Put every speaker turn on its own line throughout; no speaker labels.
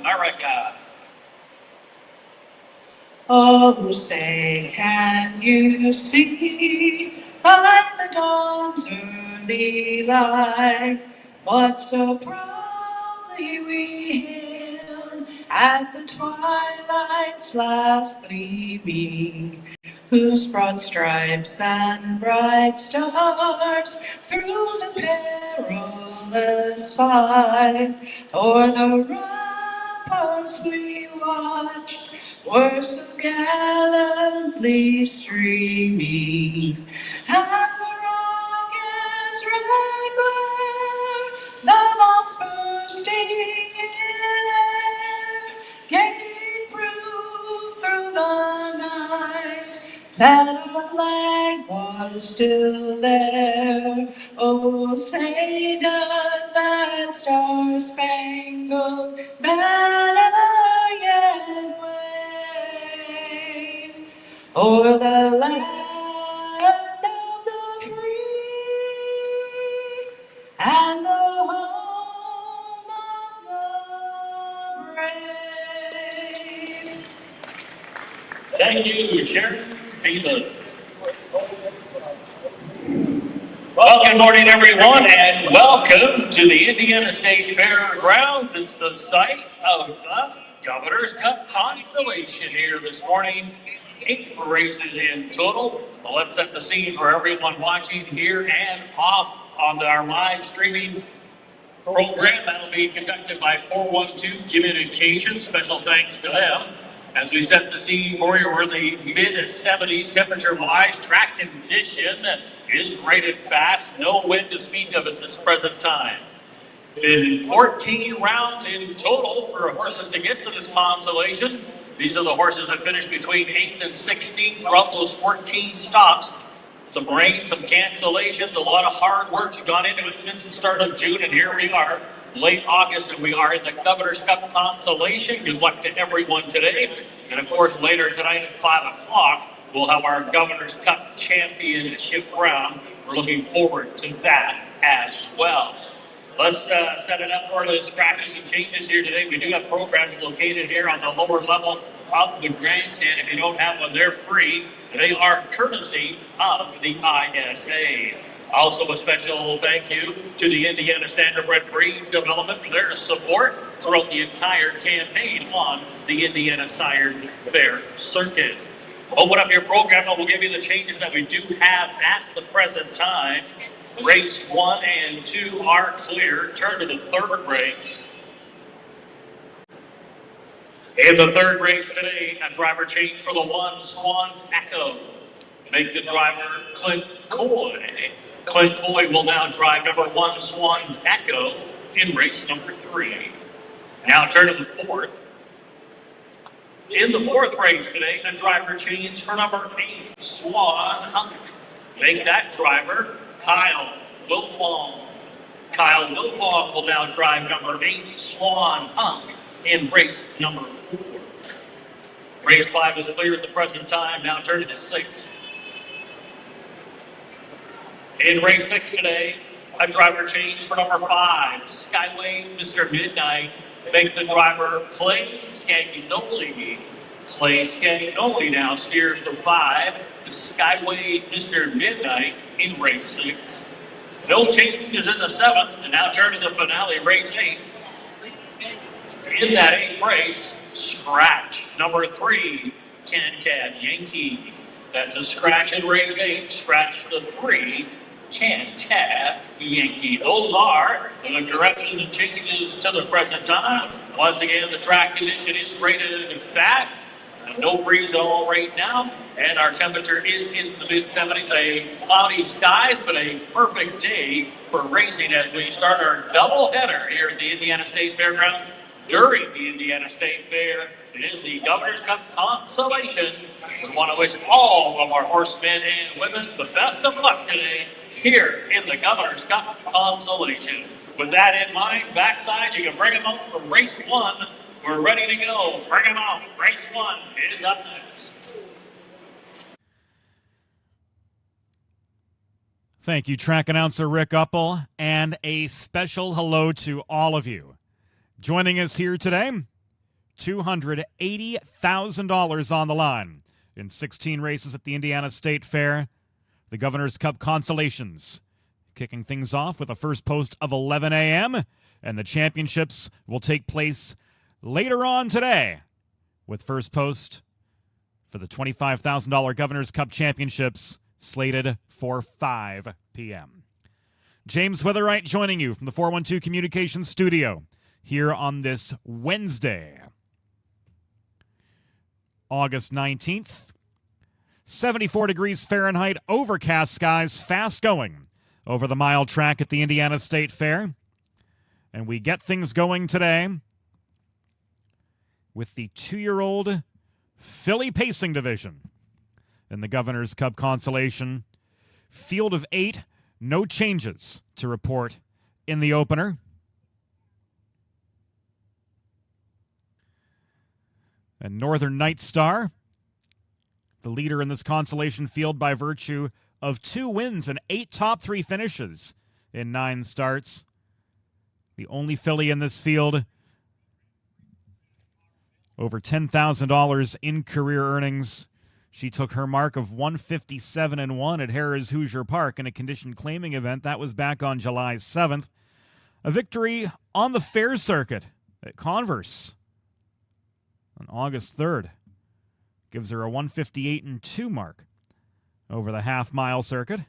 America. Oh, say, can you see by the dawn's early light what so proudly we hailed at the twilight's last gleaming, whose broad stripes and bright stars through the perilous fight o'er the ramparts we watched were so gallantly streaming, and the rocket's red glare, the bombs bursting in air, gave proof through the night that our flag was still there. Oh, say does that star-spangled banner yet wave o'er the land of the free and the home of the brave? Thank you, Sharon Beeman. Well, good morning, everyone, and welcome to the Indiana State Fairgrounds. It's the site of the Governor's Cup Consolation here this morning. 8 races in total. Well, let's set the scene for everyone watching here and off on our live streaming program. That'll be conducted by 412 Communications. Special thanks to them. As we set the scene for you, we're in the mid-70s temperature-wise. Track condition is rated fast. No wind to speak of at this present time. Been 14 rounds in total for horses to get to this consolation. These are the horses that finished between 8th and 16th throughout those 14 stops. Some rain, some cancellations, a lot of hard work's gone into it since the start of June, and here we are, late August, and we are in the Governor's Cup Consolation. Good luck to everyone today. And of course, later tonight at 5 o'clock, we'll have our Governor's Cup Championship round. We're looking forward to that as well. Let's set it up for the scratches and changes here today. We do have programs located here on the lower level of the grandstand. If you don't have one, they're free. They are courtesy of the ISA. Also, a special thank you to the Indiana Standardbred Breed Development for their support throughout the entire campaign on the Indiana Sired Fair Circuit. Open up your program and we'll give you the changes that we do have at the present time. Race 1 and 2 are clear. Turn to the third race. In the third race today, a driver change for the 1 Swan Echo. Make the driver Clint Coy. Clint Coy will now drive number 1 Swan Echo in race number 3. Now turn to the fourth. In the fourth race today, a driver change for number 8 Swan Hunk. Make that driver Kyle Wilfong. Kyle Wilfong will now drive number 8 Swan Hunk in race number 4. Race 5 is clear at the present time. Now turn to the 6th. In race 6 today, a driver change for number 5 Skyway Mr. Midnight. Make the driver Clay Scagnoli. Clay Scagnoli now steers the 5 to Skyway Mr. Midnight in race 6. No changes in the 7th, and now turn to the finale, race 8. In that 8th race, scratch number 3, Can Yankee. That's a scratch in race 8, scratch the 3, Chanta Yankee. Those are the corrections and changes to the present time. Once again, the track condition is rated fast. No breeze at all right now, and our temperature is in the mid-70s. A cloudy skies, but a perfect day for racing as we start our doubleheader here at the Indiana State Fairgrounds. During the Indiana State Fair, it is the Governor's Cup Consolation. We want to wish all of our horsemen and women the best of luck today here in the Governor's Cup Consolation. With that in mind, backside, you can bring them up for race one. We're ready to go. Bring them out. Race one is up next.
Thank you, track announcer Rick Uppel, and a special hello to all of you. Joining us here today, $280,000 on the line in 16 races at the Indiana State Fair, the Governor's Cup Consolations. Kicking things off with a first post of 11 a.m., and the championships will take place later on today, with first post for the $25,000 Governor's Cup Championships slated for 5 p.m. James Witherite joining you from the 412 Communications Studio here on this Wednesday, August 19th. 74 degrees Fahrenheit, overcast skies, fast going over the mile track at the Indiana State Fair. And we get things going today with the 2-year-old filly pacing division in the Governor's Cup Consolation. Field of 8, no changes to report in the opener. And Northern Night Star, the leader in this consolation field by virtue of 2 wins and 8 top 3 finishes in 9 starts. The only filly in this field over $10,000 in career earnings. She took her mark of 157-1 at Harrah's Hoosier Park in a condition claiming event. That was back on July 7th. A victory on the fair circuit at Converse on August 3rd. Gives her a 158-2 mark over the half-mile circuit.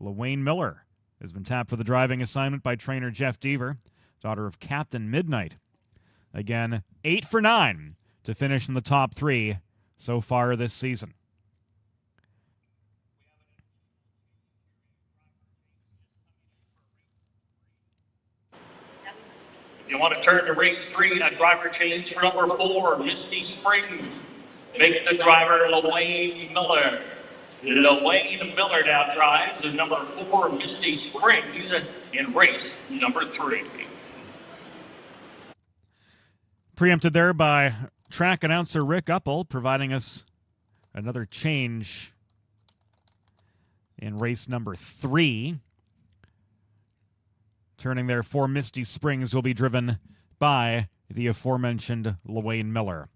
LaWayne Miller has been tapped for the driving assignment by trainer Jeff Deaver, daughter of Captain Midnight. Again, 8 for 9 to finish in the top 3 so far this season.
You want to turn to race 3, a driver change for number 4, Misty Springs. Make the driver LaWayne Miller. LaWayne Miller now drives the number 4, Misty Springs, in race number 3.
Preempted there by track announcer Rick Uppel, providing us another change in race number 3. Turning there for Misty Springs will be driven by the aforementioned LaWayne Miller.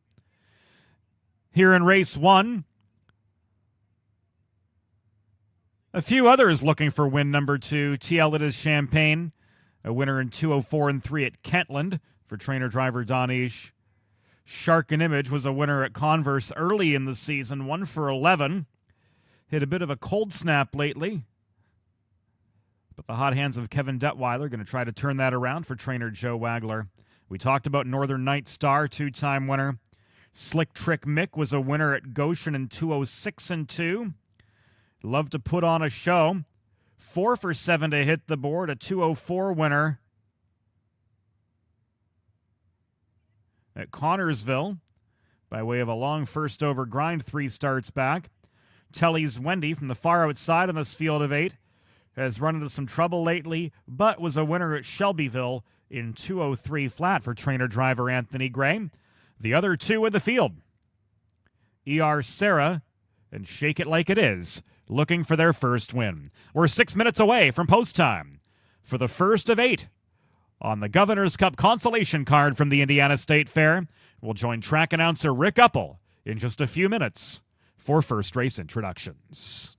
Here in race 1, a few others looking for win number 2. TL It Is Champagne, a winner in 2:04-3 at Kentland for trainer-driver Donish. Shark and Image was a winner at Converse early in the season, 1 for 11. Hit a bit of a cold snap lately, but the hot hands of Kevin Detweiler are going to try to turn that around for trainer Joe Wagler. We talked about Northern Night Star, 2-time winner. Slick Trick Mick was a winner at Goshen in 2:06-2. Loved to put on a show. 4 for 7 to hit the board, a 2:04 winner at Connorsville by way of a long first over grind 3 starts back. Telly's Wendy from the far outside on this field of 8 has run into some trouble lately, but was a winner at Shelbyville in 2:03 flat for trainer-driver Anthony Gray. The other 2 in the field, E.R. Sarah and Shake It Like It Is, looking for their first win. We're 6 minutes away from post time for the first of 8 on the Governor's Cup consolation card from the Indiana State Fair. We'll join track announcer Rick Uppel in just a few minutes for first race introductions.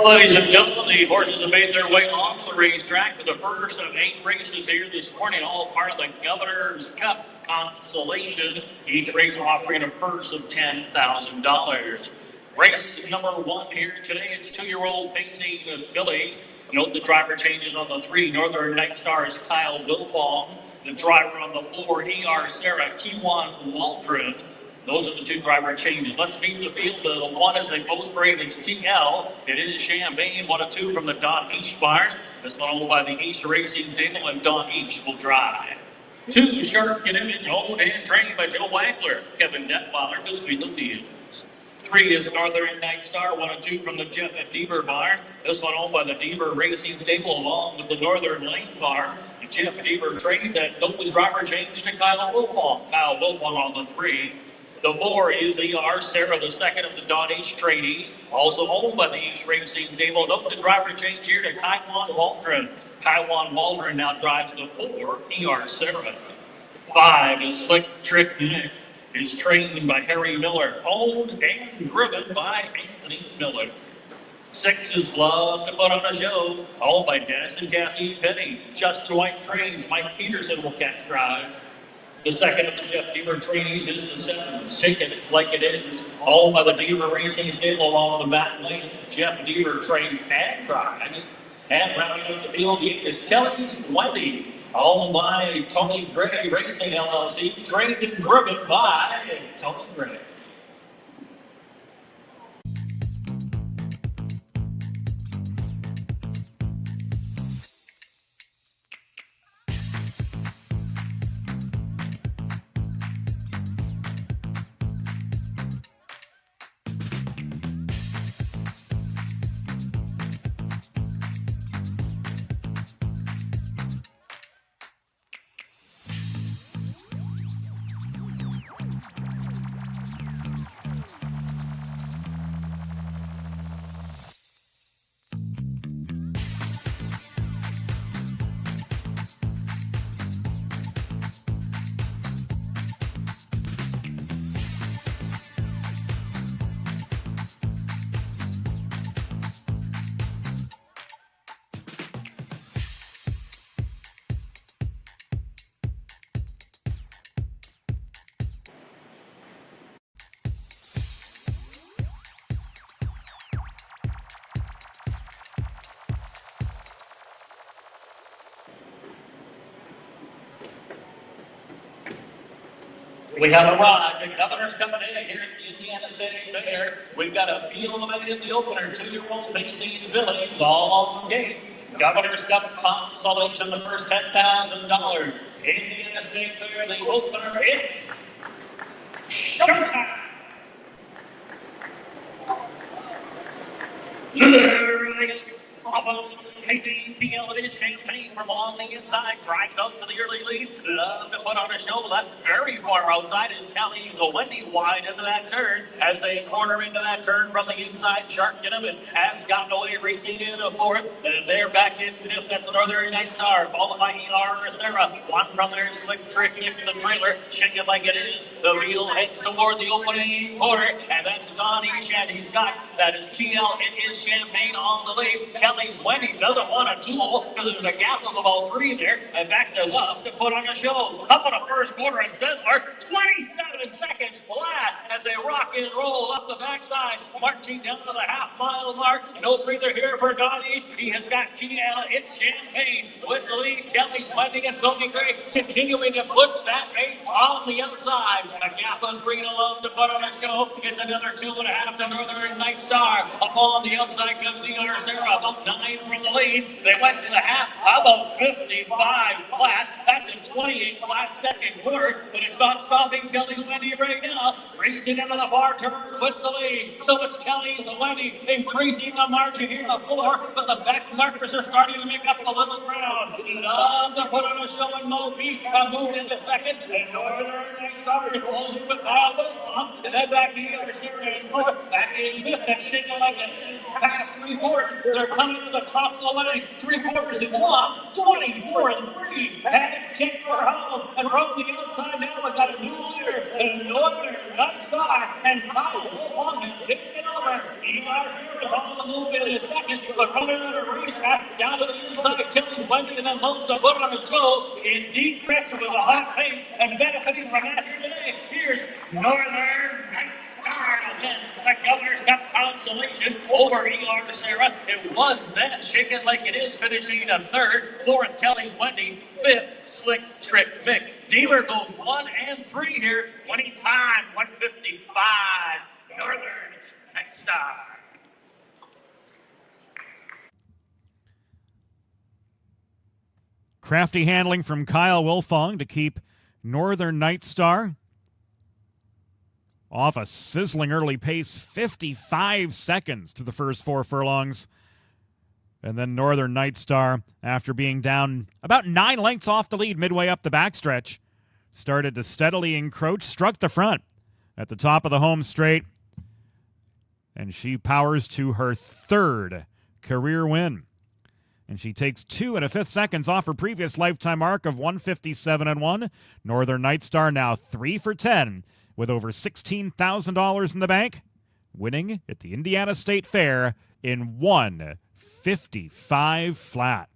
Ladies and gentlemen, the horses have made their way off the racetrack for the first of 8 races here this morning, all part of the Governor's Cup Consolation. Each race offering a purse of $10,000. Race number 1 here today is 2-year-old Pacing Fillies. Note the driver changes on the 3. Northern Night Star is Kyle Wilfong. The driver on the 4, E.R. Sarah Kiwan Waldron. Those are the 2 driver changes. Let's meet the field. The 1 as they post parade is TL. It is Champagne, 1 of 2 from the Don East barn. This one owned by the East Racing Stable, and Don East will drive. 2 Sharp Get Image, owned and trained by Joe Wagler. Kevin Detweiler goes between the fields. 3 is Northern Night Star, 1 of 2 from the Jeff at Deaver barn. This one owned by the Deaver Racing Stable along with the Northern Lane farm. Jeff Deaver trains at Note driver change to Kyle Wilfong. Kyle Wilfong on the 3. The 4 is E.R. Sarah, the 2nd of the Don East trainees, also owned by the East Racing Stable. Note the driver change here to Kaiwan Waldron. Kaiwan Waldron now drives the 4, E.R. Sarah. 5 is Slick Trick Nick, is trained by Harry Miller, owned and driven by Anthony Miller. 6 is Love to Put on a Show, owned by Dennis and Kathy Penny. Justin White trains, Mike Peterson will catch drive. The 2nd of the Jeff Deaver trainees is the 7, Shake It Like It Is, owned by the Deaver Racing Stable along the back lane. Jeff Deaver trains and drives. And rounding out the field is Tellings Wendy, owned by Tony Gray Racing LLC, trained and driven by Tony Gray. We have arrived at Governor's Cup Day here at the Indiana State Fair. We've got a field of it in the opener, 2-year-old Pacing Fillies all on the gate. Governor's Cup Consolation, the first $10,000. Indiana State Fair, the opener, it's showtime! Pacing TL, it is Champagne from along the inside, drives up to the early lead. Love to put on a show. Left very far outside is Kelly's Wendy wide into that turn as they corner into that turn from the inside. Sharp Gentleman has gotten away, racing in a 4th, and they're back in 5th. That's Northern Night Star, followed by E.R. Sarah. 1 from there, Slick Trick into the trailer. Shake It Like It Is. The wheel heads toward the opening quarter, and that's Don East, and he's got that is TL. It is Champagne on the lead. Kelly's Wendy doesn't want a tool because there's a gap of about 3 there, and back to Love to put on a show. Up in the first quarter, it says 27 seconds flat as they rock and roll up the backside, marching down to the half-mile mark. No breather here for Donnie. He has got TL. It's Champagne with the lead. Kelly's Wendy and Tony Gray continuing to push that pace on the outside. A gap of 3 to Love to put on a show. It's another 2.5 to Northern Night Star. Up on the outside comes E.R. Sarah, about 9 from the lead. They went to the half, about 55 flat. That's a 28 flat second quarter, but it's not stopping Kelly's Wendy right now. Racing into the far turn with the lead. So it's Kelly's Wendy increasing the margin here to 4, but the back markers are starting to make up a little ground. Love to put on a show in Mo Peak. Moved into 2nd, and Northern Night Star is closing with Kyle Wilfong, and then back to E.R. Sarah in 4th, back in 5th. That's Shaking Like It Is past 3/4. They're coming to the top of the lane. 3/4 in 1, 24 and 3. And it's kicked for home. And from the outside now, we've got a new leader. Northern Night Star and Kyle Wolfong taking over. ER Service on the move in the second, but running on a racetrack down to the inside, Tilly's Wendy, and then loads the foot on his toe in deep stretch with a hot pace and benefiting from that here today. Here's Northern Night Star again. The Governor's Cup Consolation over ER Sarah. It was then Shaking Like It Is finishing in third. Fourth, Kelly's Wendy. Fifth, Slick Trick Mick. Dealer goes 1 and 3 here. Winning time 1:55. Northern Night Star.
Crafty handling from Kyle Wolfong to keep Northern Night Star off a sizzling early pace, 55 seconds through the first 4 furlongs. And then Northern Night Star, after being down about 9 lengths off the lead midway up the backstretch, started to steadily encroach, struck the front at the top of the home straight, and she powers to her 3rd career win. And she takes 2 1/5 seconds off her previous lifetime mark of 157-1. Northern Night Star now 3 for 10 with over $16,000 in the bank, winning at the Indiana State Fair in 1:55 flat.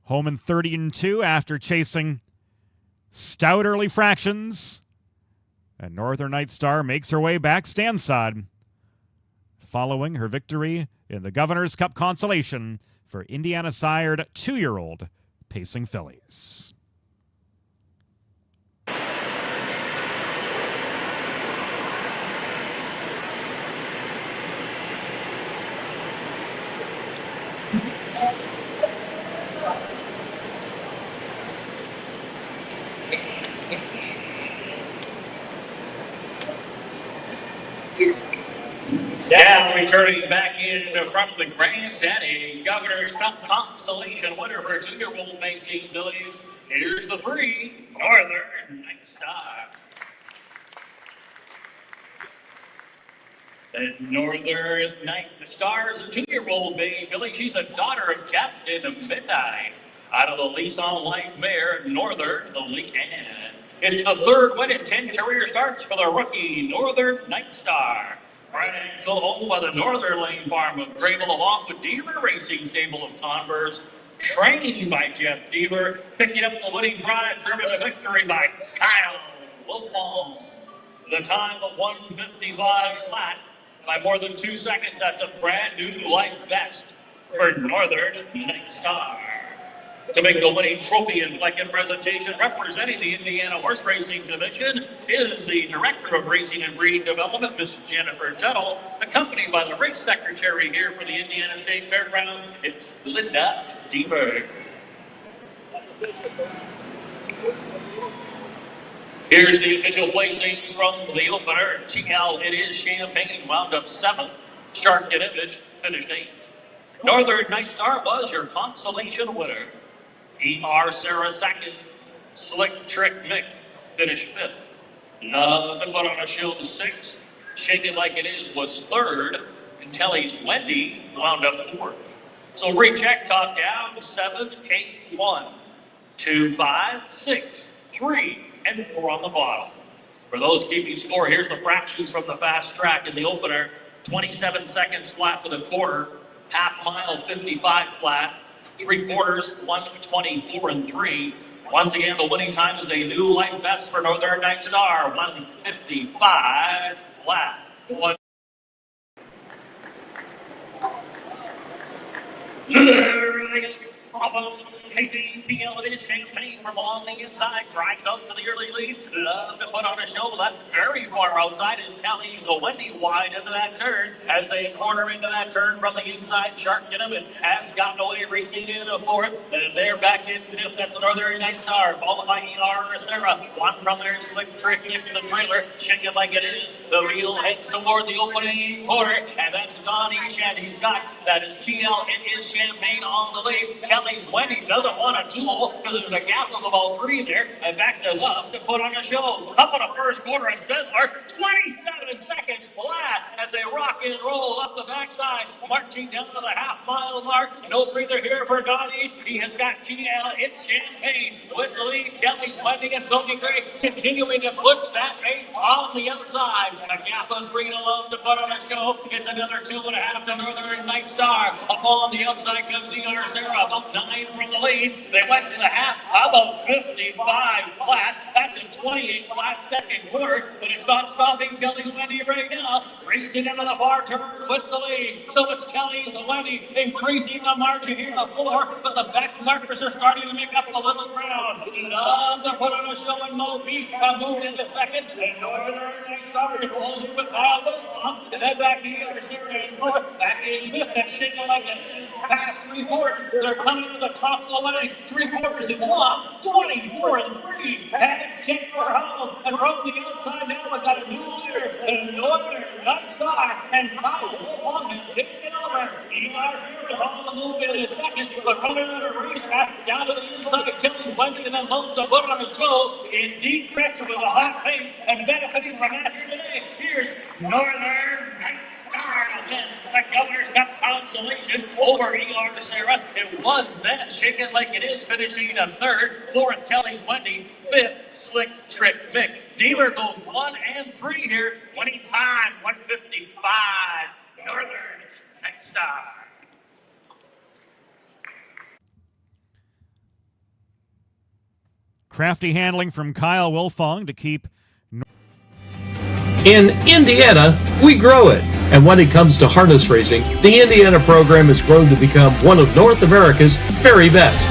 Home in 30-2 after chasing stout early fractions. And Northern Night Star makes her way back standside, following her victory in the Governor's Cup Consolation for Indiana-sired 2-year-old Pacing Fillies.
Now returning back in from the grandstand, a Governor's Cup Consolation winner for 2-year-old Pacing Fillies. Here's the 3, Northern Night Star. The Northern Night Star is a 2-year-old baby filly. She's a daughter of Captain Midnight. Out of the Lease on Life mare, Northern the lead. It's the 3rd win in 10 career starts for the rookie Northern Night Star. Right ankle home by the Northern Lane Farm of Grable, along with Deaver Racing Stable of Converse, trained by Jeff Deaver, picking up the winning drive, driven to victory by Kyle Wolfong. The time of 1:55 flat by more than 2 seconds. That's a brand new life best for Northern Night Star. To make the winning trophy and blanket presentation, representing the Indiana Horse Racing Division is the Director of Racing and Breeding Development, Miss Jennifer Tuttle, accompanied by the race secretary here for the Indiana State Fairgrounds. It's Linda Deaver. Here's the official placings from the opener. TL It Is Champagne wound up 7th. Shark and Image finished 8th. Northern Night Star was your consolation winner. ER Sarah 2nd. Slick Trick Mick finished 5th. Nothing but on a shield 6th. Shake It Like It Is was 3rd. And Telly's Wendy wound up 4th. So recheck top down 7, 8, 1, 2, 5, 6, 3, and 4 on the bottom. For those keeping score, here's the fractions from the fast track in the opener. 27 seconds flat for the quarter. Half mile 55 flat. 3/4 1:24 and 3. Once again, the winning time is a new life best for Northern Night Star. 1:55 flat. Pacing TL It Is Champagne from along the inside, drives up to the early lead. Love to put on a show. Left very far outside is Kelly's Wendy wide into that turn as they corner into that turn from the inside. Shark Gentleman has gotten away, racing in a 4th, and they're back in 5th. That's Northern Night Star, followed by ER Sarah. One from there, Slick Trick into the trailer. Shake It Like It Is. The wheel heads toward the opening quarter, and that's Donnie Shan. He's got that is TL It Is Champagne on the lead. Kelly's Wendy does could have won a duel because there's a gap of about 3 there. And back to Love to put on a show. Up in the first quarter, it says are 27 seconds flat as they rock and roll up the backside, marching down to the half-mile mark. No breather here for Donnie. He has got GL in Champagne with the lead. Jelly's Wendy and Tony Gray continuing to push that pace on the outside. A gap of 3 to Love to put on a show. It's another 2.5 to Northern Night Star. Up on the outside comes ER Sarah, about 9 from the lead. They went to the half, about 55 flat. That's a 28 flat second quarter, but it's not stopping Jelly's Wendy right now. Racing into the far turn with the lead. So it's Jelly's Wendy increasing the margin here to 4, but the back markers are starting to make up a little ground. Love to put on a show and Mo Beat moved into second, and Northern Night Star is closing with Kyle Wilfong, and then back to ER Sarah in fourth, back in fifth. That's shaking like it past 3 quarters. They're coming to the top of the line. 3 quarters in one, 24 and 3. And it's kicked for home. And from the outside now, we've got a new leader in Northern Night Star. And Kyle Wilfong has taken over. ER Sarah is on the move in a second, but running on a racetrack down to the inside. Tilly's Wendy and then Love to put on his toe in deep stretches with a hot pace and benefiting from that here today. Here's Northern Night Star again. The Governor's Cup Consolation over ER Sarah. It was that shaken like it is, finishing in third. Fourth, Kelly's Wendy. Fifth, Slick Trick Mick. Dealer goes 1 and 3 here. Winning time 155. Northern Night Star.
Crafty handling from Kyle Wilfong to keep.
In Indiana, we grow it. And when it comes to harness racing, the Indiana program has grown to become one of North America's very best.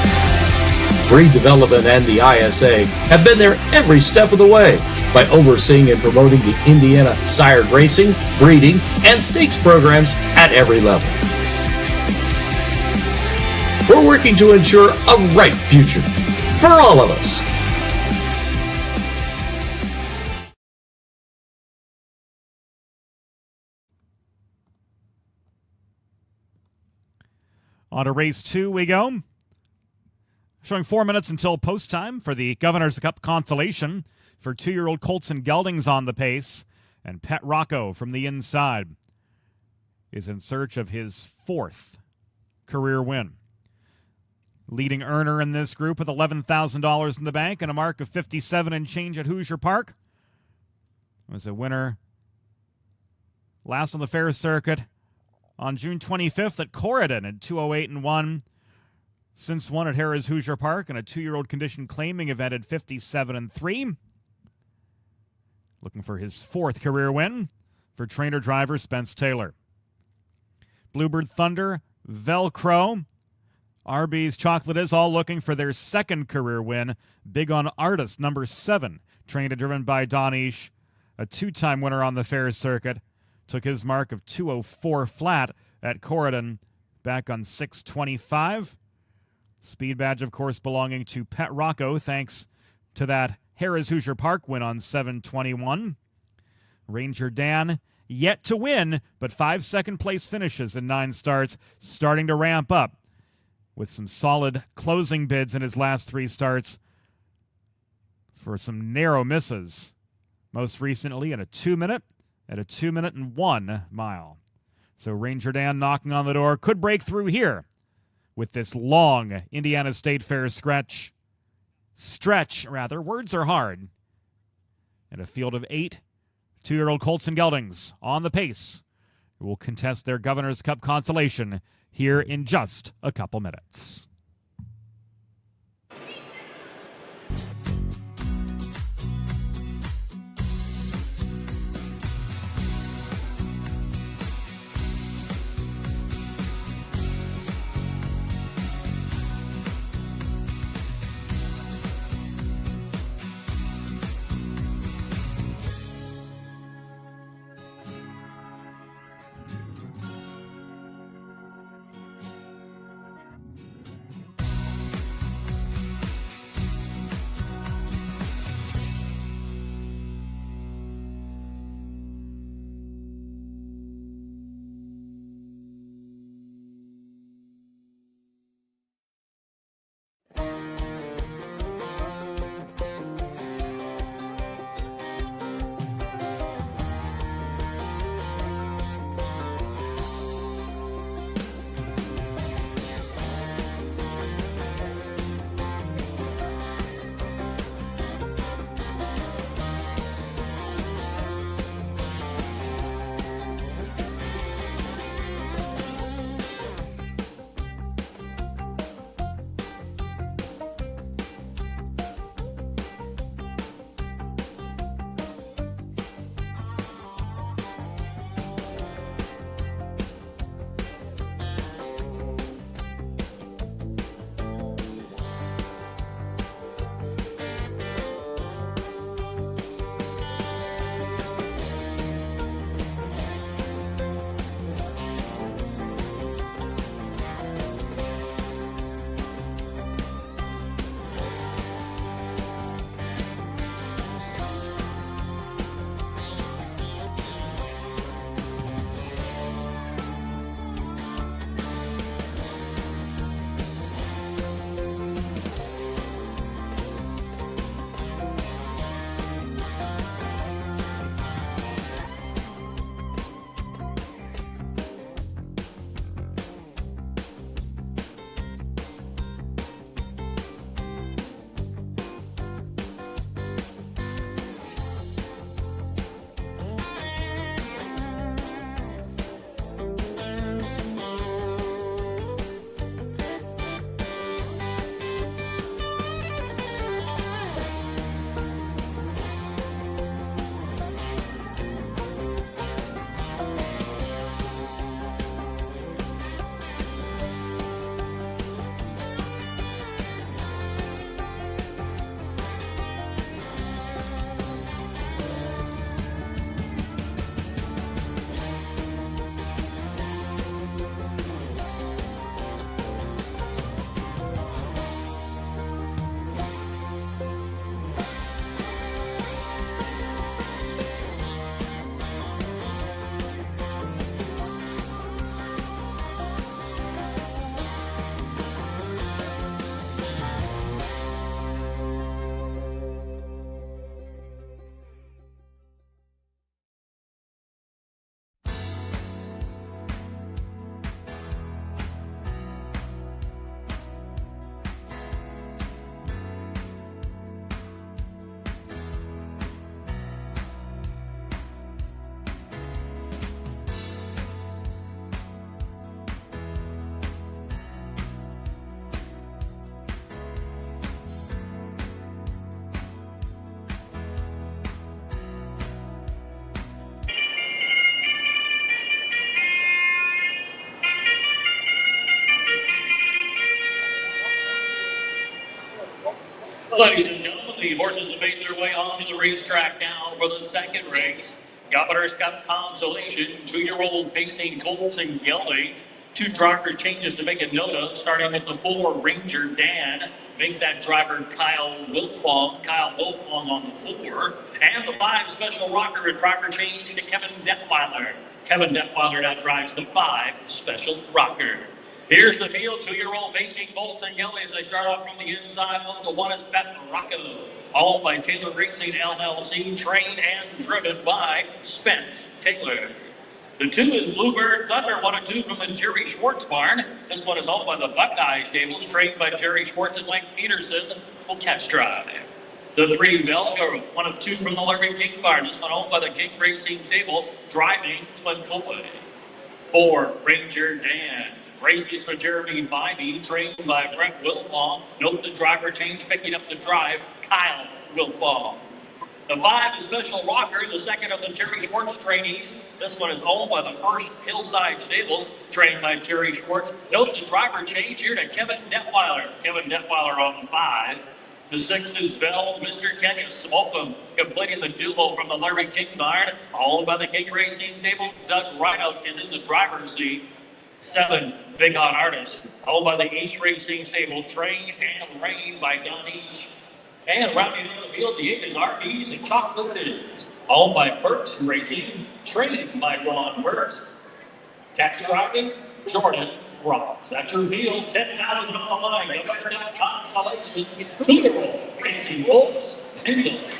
Breed Development and the ISA have been there every step of the way by overseeing and promoting the Indiana sired racing, breeding, and stakes programs at every level. We're working to ensure a bright future for all of us.
On to race 2 we go. Showing 4 minutes until post time for the Governor's Cup Consolation for 2-year-old Colts and Geldings on the pace. And Pet Rocco from the inside is in search of his 4th career win. Leading earner in this group with $11,000 in the bank and a mark of 57 and change at Hoosier Park was a winner last on the fair circuit on June 25th at Corridon at 2:08 and 1. Since won at Harrah's Hoosier Park in a 2-year-old condition claiming event at 57 and 3. Looking for his 4th career win for trainer-driver Spence Taylor. Bluebird Thunder, Velcro, Arby's Chocolate is all looking for their 2nd career win. Big on Artist, number 7, trained and driven by Donish, a 2-time winner on the fair circuit. Took his mark of 2:04 flat at Corridon back on 6:25. Speed badge, of course, belonging to Pet Rocco, thanks to that Harrah's Hoosier Park win on 7:21. Ranger Dan, yet to win, but 5 second-place finishes in 9 starts, starting to ramp up with some solid closing bids in his last 3 starts for some narrow misses. Most recently in a 2-minute at a 2-minute and 1 mile. So Ranger Dan knocking on the door could break through here with this long Indiana State Fair stretch. Words are hard. And a field of 8 2-year-old Colts and Geldings on the pace who will contest their Governor's Cup Consolation here in just a couple minutes.
Ladies and gentlemen, the horses have made their way onto the racetrack now for the second race. Governor's Cup Consolation, 2-year-old pacing colts and geldings. Two driver changes to make a note of, starting with the 4 Ranger Dan. Make that driver Kyle Wilfong on the 4. And the 5 Special Rocker, a driver change to Kevin Detweiler. Kevin Detweiler now drives the 5 Special Rocker. Here's the field, 2-year-old pacing colts and geldings. They start off from the inside. The 1 is Pet Rocco, owned by Taylor Racing LLC, trained and driven by Spence Taylor. The 2 is Bluebird Thunder, 1 and 2 from the Jerry Schwartz barn. This one is owned by the Buckeye Stables, trained by Jerry Schwartz and Mike Peterson, will catch drive. The 3 Velcro, 1 of 2 from the Larry King barn. This one owned by the King Racing Stable, driving Twin Coy. 4 Ranger Dan. Races for Jeremy Bybee, trained by Brett Wilfong. Note the driver change, picking up the drive, Kyle Wilfong. The 5 is Special Rocker, the 2nd of the Jerry Schwartz trainees. This one is owned by the 1st Hillside Stables, trained by Jerry Schwartz. Note the driver change here to Kevin Detweiler. Kevin Detweiler on the 5. The 6th is Bell, Mr. Kenya Slocum, completing the duo from the Larry King barn, owned by the King Racing Stable. Doug Rideout is in the driver's seat. 7 Big On Artist, owned by the East Racing Stable, trained and rained by Don East. And rounding out the field, the 8 is RB's and Chocolate Is, owned by Burks Racing, trained by Ron Burks. Taxi driving, Jordan Ross. That's your field, 10,000 on the line. Governor's Cup Consolation, 2-year-old pacing colts and geldings.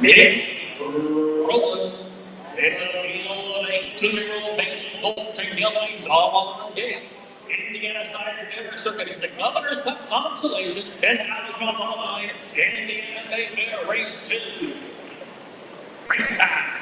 It's rolling. It's a field of 8 2-year-old pacing colts and geldings all on the game. Indiana side of the circuit is the Governor's Cup Consolation, 10,000 on the line. Indiana State Fair Race 2. Race time.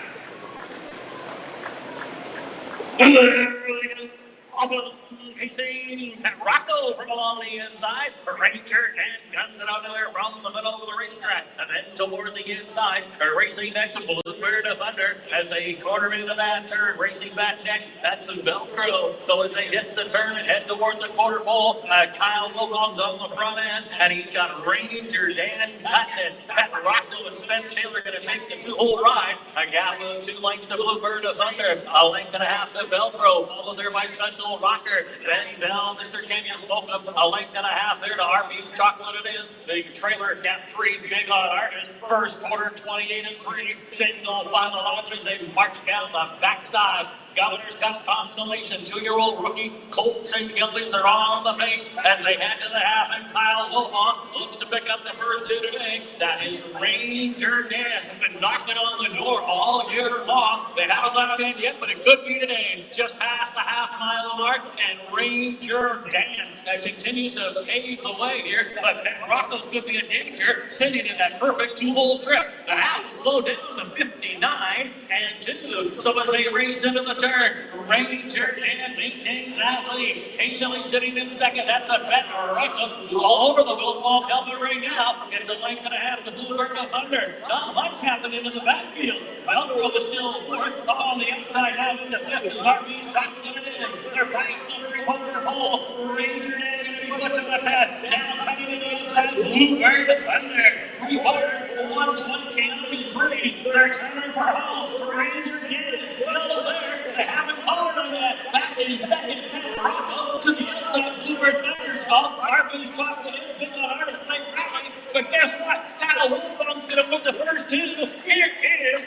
Off of pacing Pet Rocco from along the inside. Ranger and guns it out of there from the middle of the racetrack. And then toward the inside, racing next to Bluebird Thunder as they corner into that turn. Racing back next, that's a Velcro. So as they hit the turn and head toward the quarter pole, Kyle Wilfong's on the front end, and he's got Ranger Dan cutting it. Pet Rocco and Spence Taylor going to take the 2-hole ride. A gap of 2 lengths to Bluebird Thunder. A length and a half to Velcro, followed there by Special Rocker. Benny Bell, Mr. Kenya Slocum, a length and a half there to RB's Chocolate It Is. The trailer gap 3, Big On Artist. First quarter, 28-3. Single final launch as they march down the backside. Governor's Cup Consolation, 2-year-old rookie colts and geldings are on the pace as they head to the half, and Kyle Wilfong looks to pick up the first 2 today. That is Ranger Dan, been knocking on the door all year long. They haven't let him in yet, but it could be today. Just past the half-mile mark, and Ranger Dan continues to pave the way here, but Rocco could be in danger, sending in that perfect 2-hole trip. The half will slow down to 59, and 2. So as they race into the turn, Ranger Dan maintains that lead. Patiently sitting in second. That's a bet all over the Wilfong helmet right now. It's a length and a half to Bluebird to Thunder. Not much happening in the backfield. Wildgrove is still fourth. On the outside now into fifth. As RV's tackling it in. They're past the three-quarter pole. Ranger Dan going to be put to the 10. Now coming to the outside. Bluebird to Thunder. Three-quarter, 129.3. They're turning for home. Ranger Dan is still there. They haven't called on that. Back in second. Rocco to the outside. Bluebird Thunder's off. RV's chocolate in. Big on artist like rally. But guess what? Now Wolfong's going to put the first 2. Here is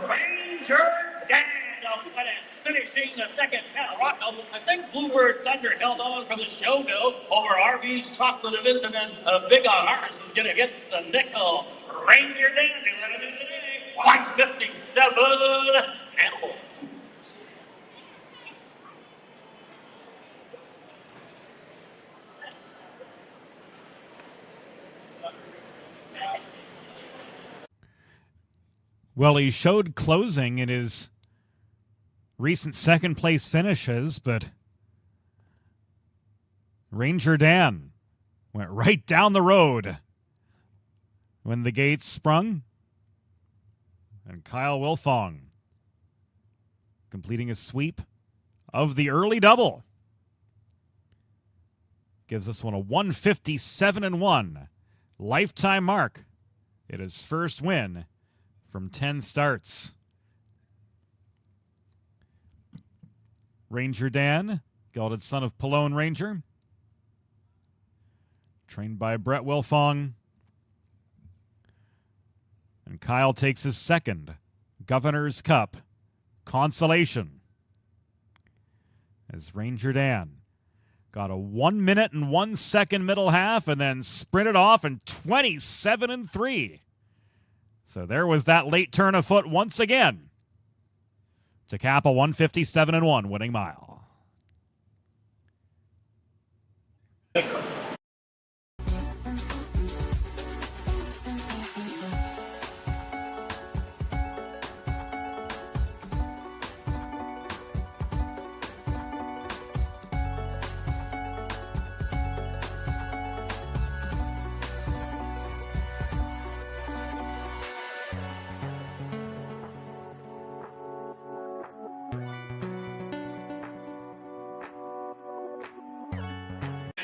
Ranger Dan. Finishing the second. Now Rocco, I think Bluebird Thunder held on for the show though over RV's chocolate of his, and then Big on Artist is going to get the nickel. Ranger Dan doing it today. 157 and
Well, he showed closing in his recent second place finishes, but Ranger Dan went right down the road when the gates sprung. And Kyle Wilfong completing a sweep of the early double. Gives this one a 157-1 lifetime mark. It is first win from 10 starts. Ranger Dan, gelded son of Pallone Ranger, trained by Brett Wilfong. And Kyle takes his second Governor's Cup Consolation as Ranger Dan got a 1 minute and 1 second middle half and then sprinted off in 27-3. So there was that late turn of foot once again to cap a 157-1 winning mile.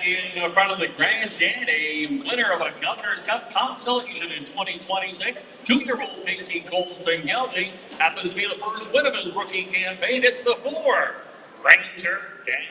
In front of the grandstand, a winner of a Governor's Cup Consolation in 2026. 2-year-old Pacey Colton Gelby happens to be the first win of his rookie campaign. It's the 4, Ranger Dan.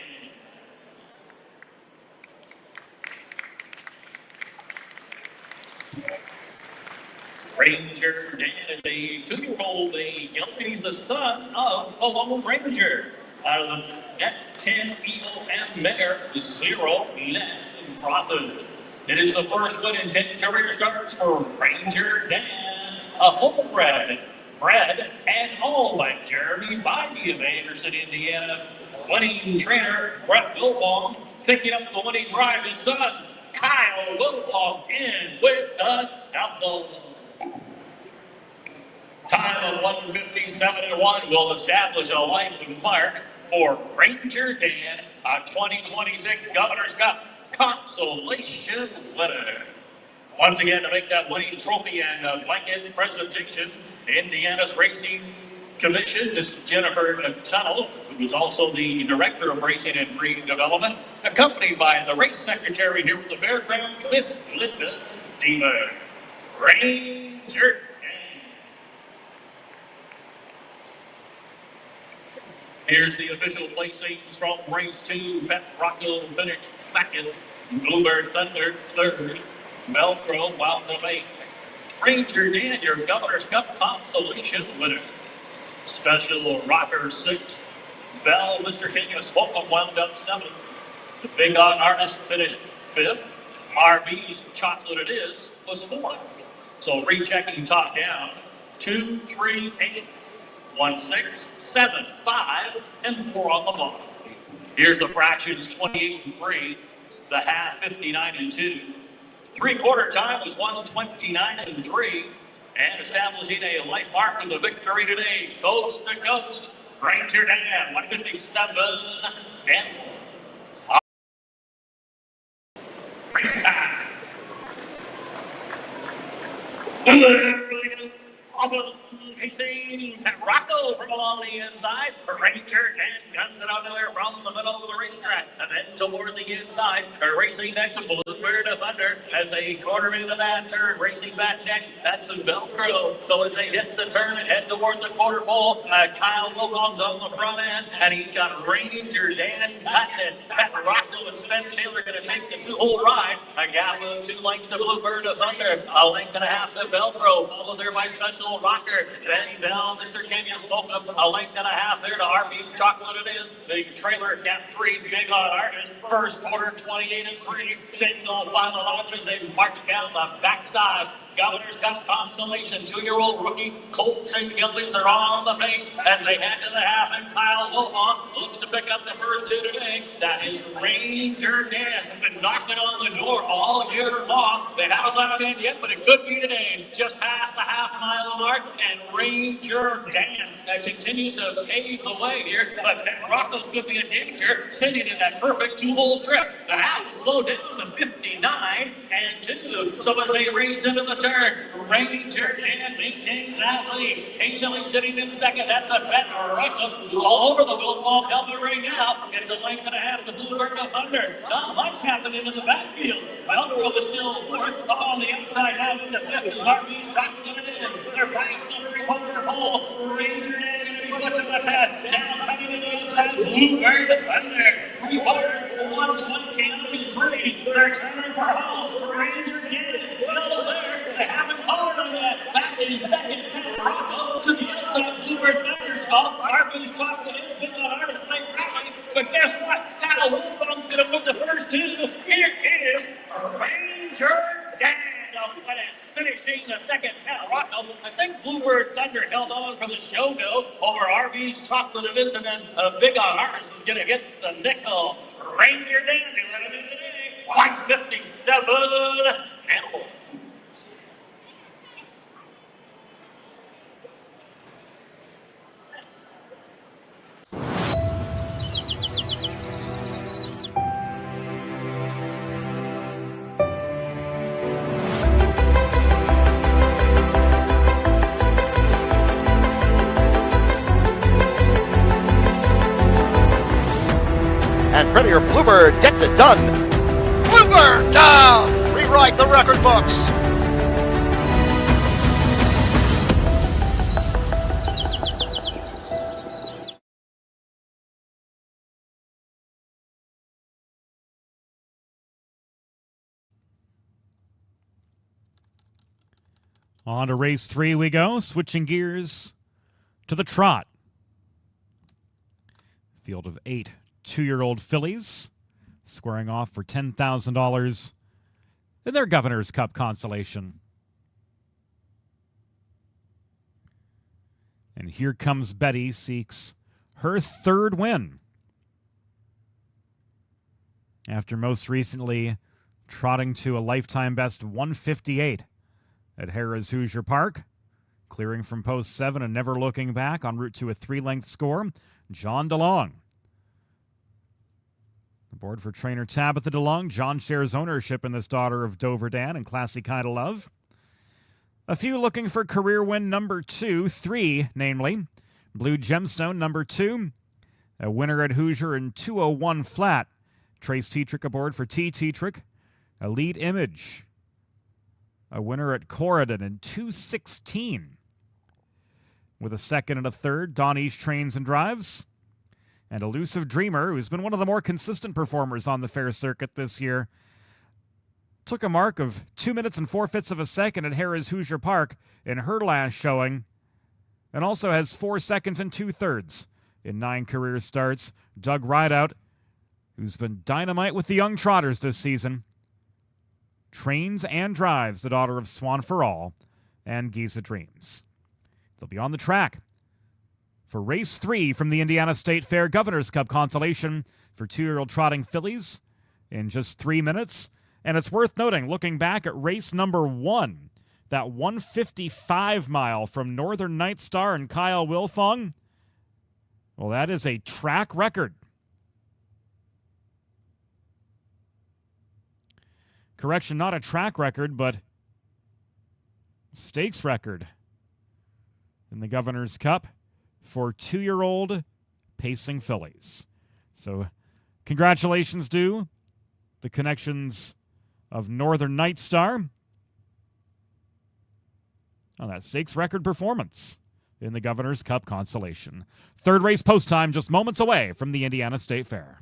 Ranger Dan is a 2-year-old Gelby. He's the son of Pallone Ranger. Out of the net 10 EOM mare, 0 net profit. It is the first win in 10 career starts for Ranger Dan, a homebred, bred and owned by Jeremy Bybee of Anderson, Indiana. Winning trainer Brett Wilfong, picking up the winning drive, his son Kyle Wilfong in with a double. Time of 157-1 will establish a life mark for Ranger Dan, a 2026 Governor's Cup Consolation winner. Once again, to make that winning trophy and blanket presentation, Indiana's Racing Commission, Miss Jennifer Tunnell, who is also the Director of Racing and Breed Development, accompanied by the race secretary here at the Fairgrounds, Miss Linda Deaver. Ranger. Here's the official placings from race 2. Pet Rocco finished second. Bluebird Thunder third. Velcro wound up 8th. Ranger Dan, your Governor's Cup Consolation winner. Special Rocker 6th. Val, Mr. Kenya Slocum wound up 7th. The Big On Artist finished 5th. RB's Chocolate It Is was 4th. So rechecking top down. 2, 3, 8. 1, 6, 7, 5, and 4 on the bottom. Here's the fractions: 28-3, the half 59-2. 3/4 time was 129-3. And establishing a life mark in the victory today, coast to coast, Ranger Dan, 157. And race time. Pacing Rocco from on the inside. Ranger and guns it out there from the middle of the racetrack. And then toward the inside, racing next to Bluebird of Thunder as they corner into that turn. Racing back next, that's Velcro. So as they hit the turn and head toward the quarter pole, Kyle Wilcox on the front end, and he's got Ranger Dan cutting it. Pat Rocco and Spence Taylor going to take the two-hole ride. A gap of 2 lengths to Bluebird of Thunder. A length and a half to Velcro, followed there by Special Rocker. Then Bell, Mr. Kenya spoke up a length and a half there to Arby's Chocolate it is. The trailer gap 3, Big on Artist. First quarter, 28-3. Single final launch as they march down the backside. Governor's Cup Consolation, 2-year-old rookie Colts and Gillies are on the pace as they head to the half, and Kyle Wilcox looks to pick up the first two today. That is Ranger Dan, been knocking on the door all year long. They haven't let him in yet, but it could be today. Just past the half-mile mark, and Ranger Dan continues to pave the way here, but Rocco could be in danger, sending in that perfect two-hole trip. The half is slowed down to 59-2. So as they race into the turn, Ranger Dan maintains that lead. Patiently sitting in second, that's a bet Rocco, who's all over the Wilcox helmet right now. It's a length and a half to Bluebird of Thunder. Not much happening in the backfield. Velcro is still fourth. Up on the outside now into fifth as Arby's chocolate it in. They're past the three-quarter pole. Ranger Dan going to be put to the 10. Now coming to the inside, Bluebird of Thunder. Three-quarter, 1:20-3. They're turning for home. Ranger Dan is still there. They haven't colored on that. Back in second, Pat Rocco to the outside. Bluebird Thunder stop. Arby's chocolate in. Big on Artist like rally. But guess what? Kyle Wilcox going to win the first two. Here is Ranger Dan. Finishing the second, Pat Rocco. I think Bluebird Thunder held on for the show go over Arby's chocolate it is, and then Big on Artist is going to get the nickel. Ranger Dan, they let him in today. 157 and
and Premier Bluebird gets it done. Bluebird does rewrite the record books.
On to race 3 we go, switching gears to the trot. Field of 8 2-year-old fillies squaring off for $10,000 in their Governor's Cup Consolation. And here comes Betty, seeks her third win. After most recently trotting to a lifetime best 158 at Harrah's Hoosier Park, clearing from post 7 and never looking back en route to a 3-length score, John DeLong. Aboard for trainer Tabitha DeLong, John shares ownership in this daughter of Dover Dan and Classy Kinda Love. A few looking for career win number 2, 3, namely Blue Gemstone number 2, a winner at Hoosier in 201 flat. Trace Tetrick aboard for T. Tetrick. Elite Image, a winner at Corridon in 216. With a second and a third, Donnie's Trains and Drives. And Elusive Dreamer, who's been one of the more consistent performers on the fair circuit this year, took a mark of 2 minutes and 4/5 of a second at Harrah's Hoosier Park in her last showing, and also has 4 seconds and 2/3 in 9 career starts. Doug Rideout, who's been dynamite with the young trotters this season. Trains and Drives, the daughter of Swan for All and Giza Dreams. They'll be on the track for race 3 from the Indiana State Fair Governor's Cup Consolation for 2-year-old trotting fillies in just 3 minutes. And it's worth noting, looking back at race number 1, That 155 mile from Northern Night Star and Kyle Wilfong, well, that is a track record. Correction, not a track record, but stakes record in the Governor's Cup for 2-year-old pacing fillies. So congratulations to the connections of Northern Night Star on that stakes record performance in the Governor's Cup Consolation. Third race post time just moments away from the Indiana State Fair.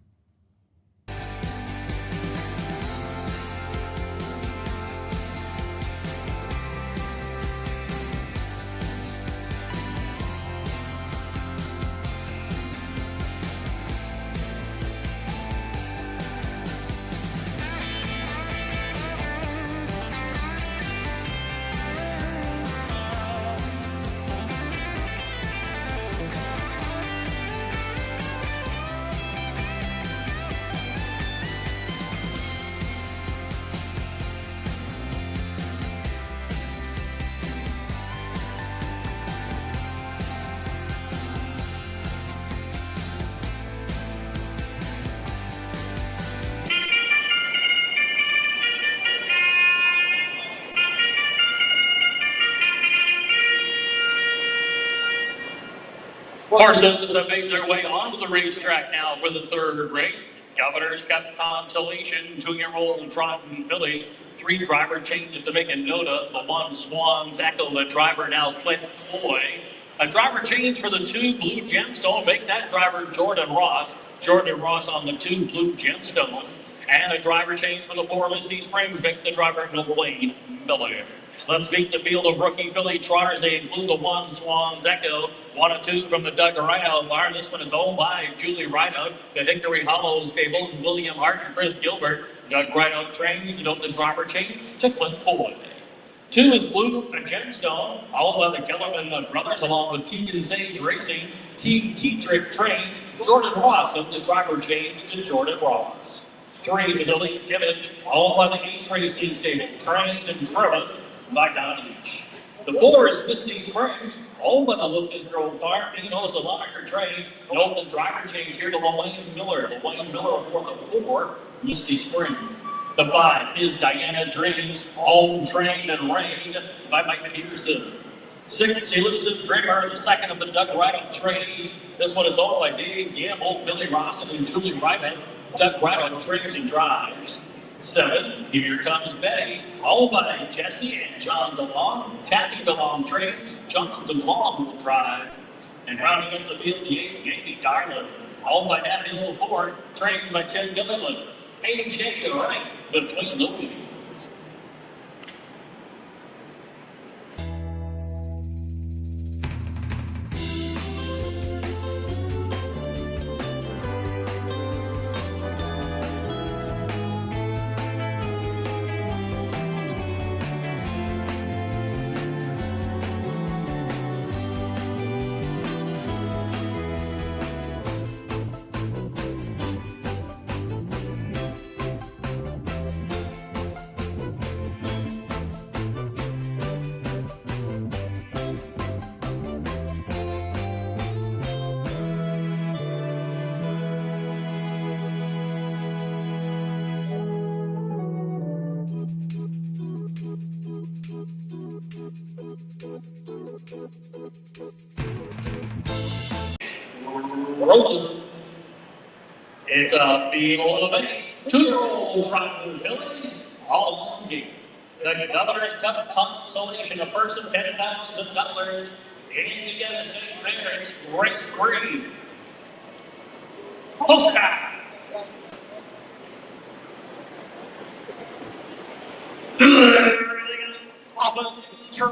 Horses have made their way onto the racetrack now for the third race. Governor's Cup Consolation, 2-year-old trotting fillies. 3 driver changes to make a note of. The 1 Swan's Echo, the driver now Clint Boy. A driver change for the 2 Blue Gemstone, make that driver Jordan Ross. Jordan Ross on the 2 Blue Gemstone. And a driver change for the 4 Misty Springs, make the driver Wayne Miller. Let's meet the field of rookie filly trotters. They include the 1 Swan's Echo, 1 and 2 from the Doug Rideout bar. This one is owned by Julie Rideout, the Hickory Hollow Stables, William Hart and Chris Gilbert. Doug Rideout trains to note the driver change to Clint Foy. 2 is Blue Gemstone, owned by the Kellerman brothers, along with Tegan Sage Racing. T-Trick trains Jordan Ross, note the driver change to Jordan Ross. 3 is Elite Image, owned by the Ace Racing Stable, trained and driven by Don Each. The 4 is Misty Springs, owned by the Lucas Grove Farm. He knows the moniker trains. Note the driver change here to Wayne Miller. Wayne Miller for the 4, Misty Springs. The 5 is Diana Dreams, owned, trained, and reigned by Mike Peterson. 6, Elusive Dreamer, the 2nd of the Doug Rideout trainees. This one is owned by Dave Gamble, Billy Rawson, and Julie Rideout. Doug Rideout trains and drives. 7, Here Comes Betty, owned by Jesse and John DeLong. Tappy DeLong trains, John DeLong will drive. And rounding up the field, the 8th, Yankee Darlin, owned by Abby Hill Ford, trained by Tim Gilliland. Page Yankee right between the wheels. Rolling. It's a field of 8 2-year-old trotting fillies, all along game. The Governor's Cup Consolation, a person $10,000. Indiana State Fair, it's race 3. Postcard. Often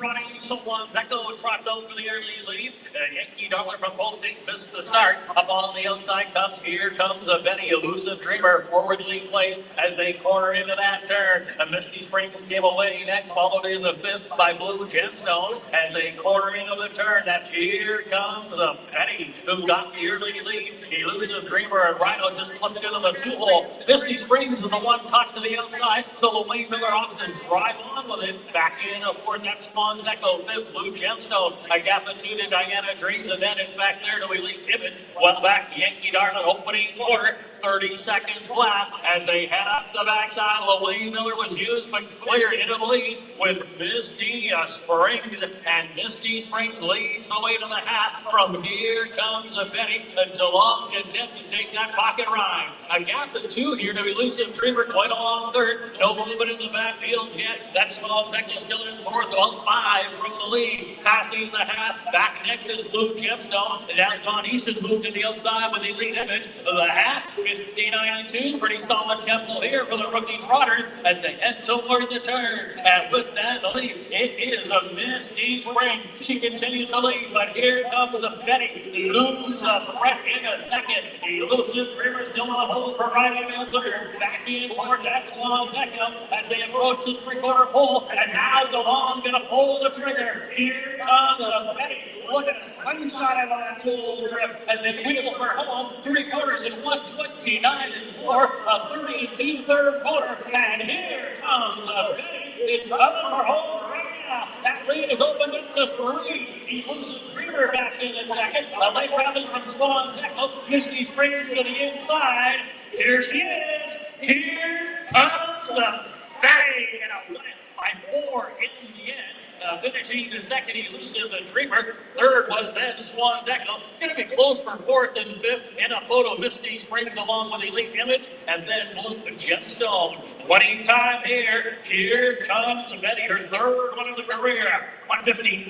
running Someone's Echo trots out for the early lead. Yankee Dollar from Bolting missed the start. Up on the outside comes, here comes a Benny Elusive Dreamer. Forward lead plays as they corner into that turn. A Misty Springs give away next, followed in the fifth by Blue Gemstone as they corner into the turn. That's here comes a Benny who got the early lead. Elusive Dreamer and Rhino just slipped into the two-hole. Misty Springs is the one caught to the outside, so the Wayne Miller Austin drive on with it. Back in fourth, that's Spawn's Echo, fifth, Blue Gemstone. A gap of two to Diana Dreams, and then it's back there to Elite Image. Well back, Yankee Darling opening quarter. 30 seconds flat as they head up the backside. Wayne Miller was used, but clear into the lead with Misty Springs, and Misty Springs leads the way to the half. From here comes a Betty DeLong to attempt to take that pocket ride. A gap of two here to Elusive Dreamer, quite a long third. No movement in the backfield yet. That small Techno still in fourth, about 5 from the lead. Passing the half, back next is Blue Gemstone. Down Don Easton moved to the outside with Elite Image. The half, 59-2, pretty solid tempo here for the rookie trotters as they head toward the turn. And with that lead, it is a Misty Spring. She continues to lead, but here comes a Betty. Lose a threat in a second. Elusive Dreamer still on hold for right in third. Back in for next one second as they approach the three-quarter pole. And now DeLong gonna pull the trigger. Here comes a Betty. Look at a slingshot out of that tool trip as they wheel for home. 3 quarters in 1:29 and 4, a 32 third quarter. And here comes a Betty. It's coming for home right now. That lead is opened up to 3. Elusive Dreamer back in second. A late rally from Spawn's Echo. Misty Springs to the inside. Here she is. Here comes a Betty. And a win by 4 in the end. Finishing the second, Elusive Dreamer. Third was then Swan's Echo. Going to be close for fourth and fifth. In a photo, Misty Springs along with Elite Image, and then Blue Gemstone. Winning time here. Here comes Betty, her third one of the career. 159.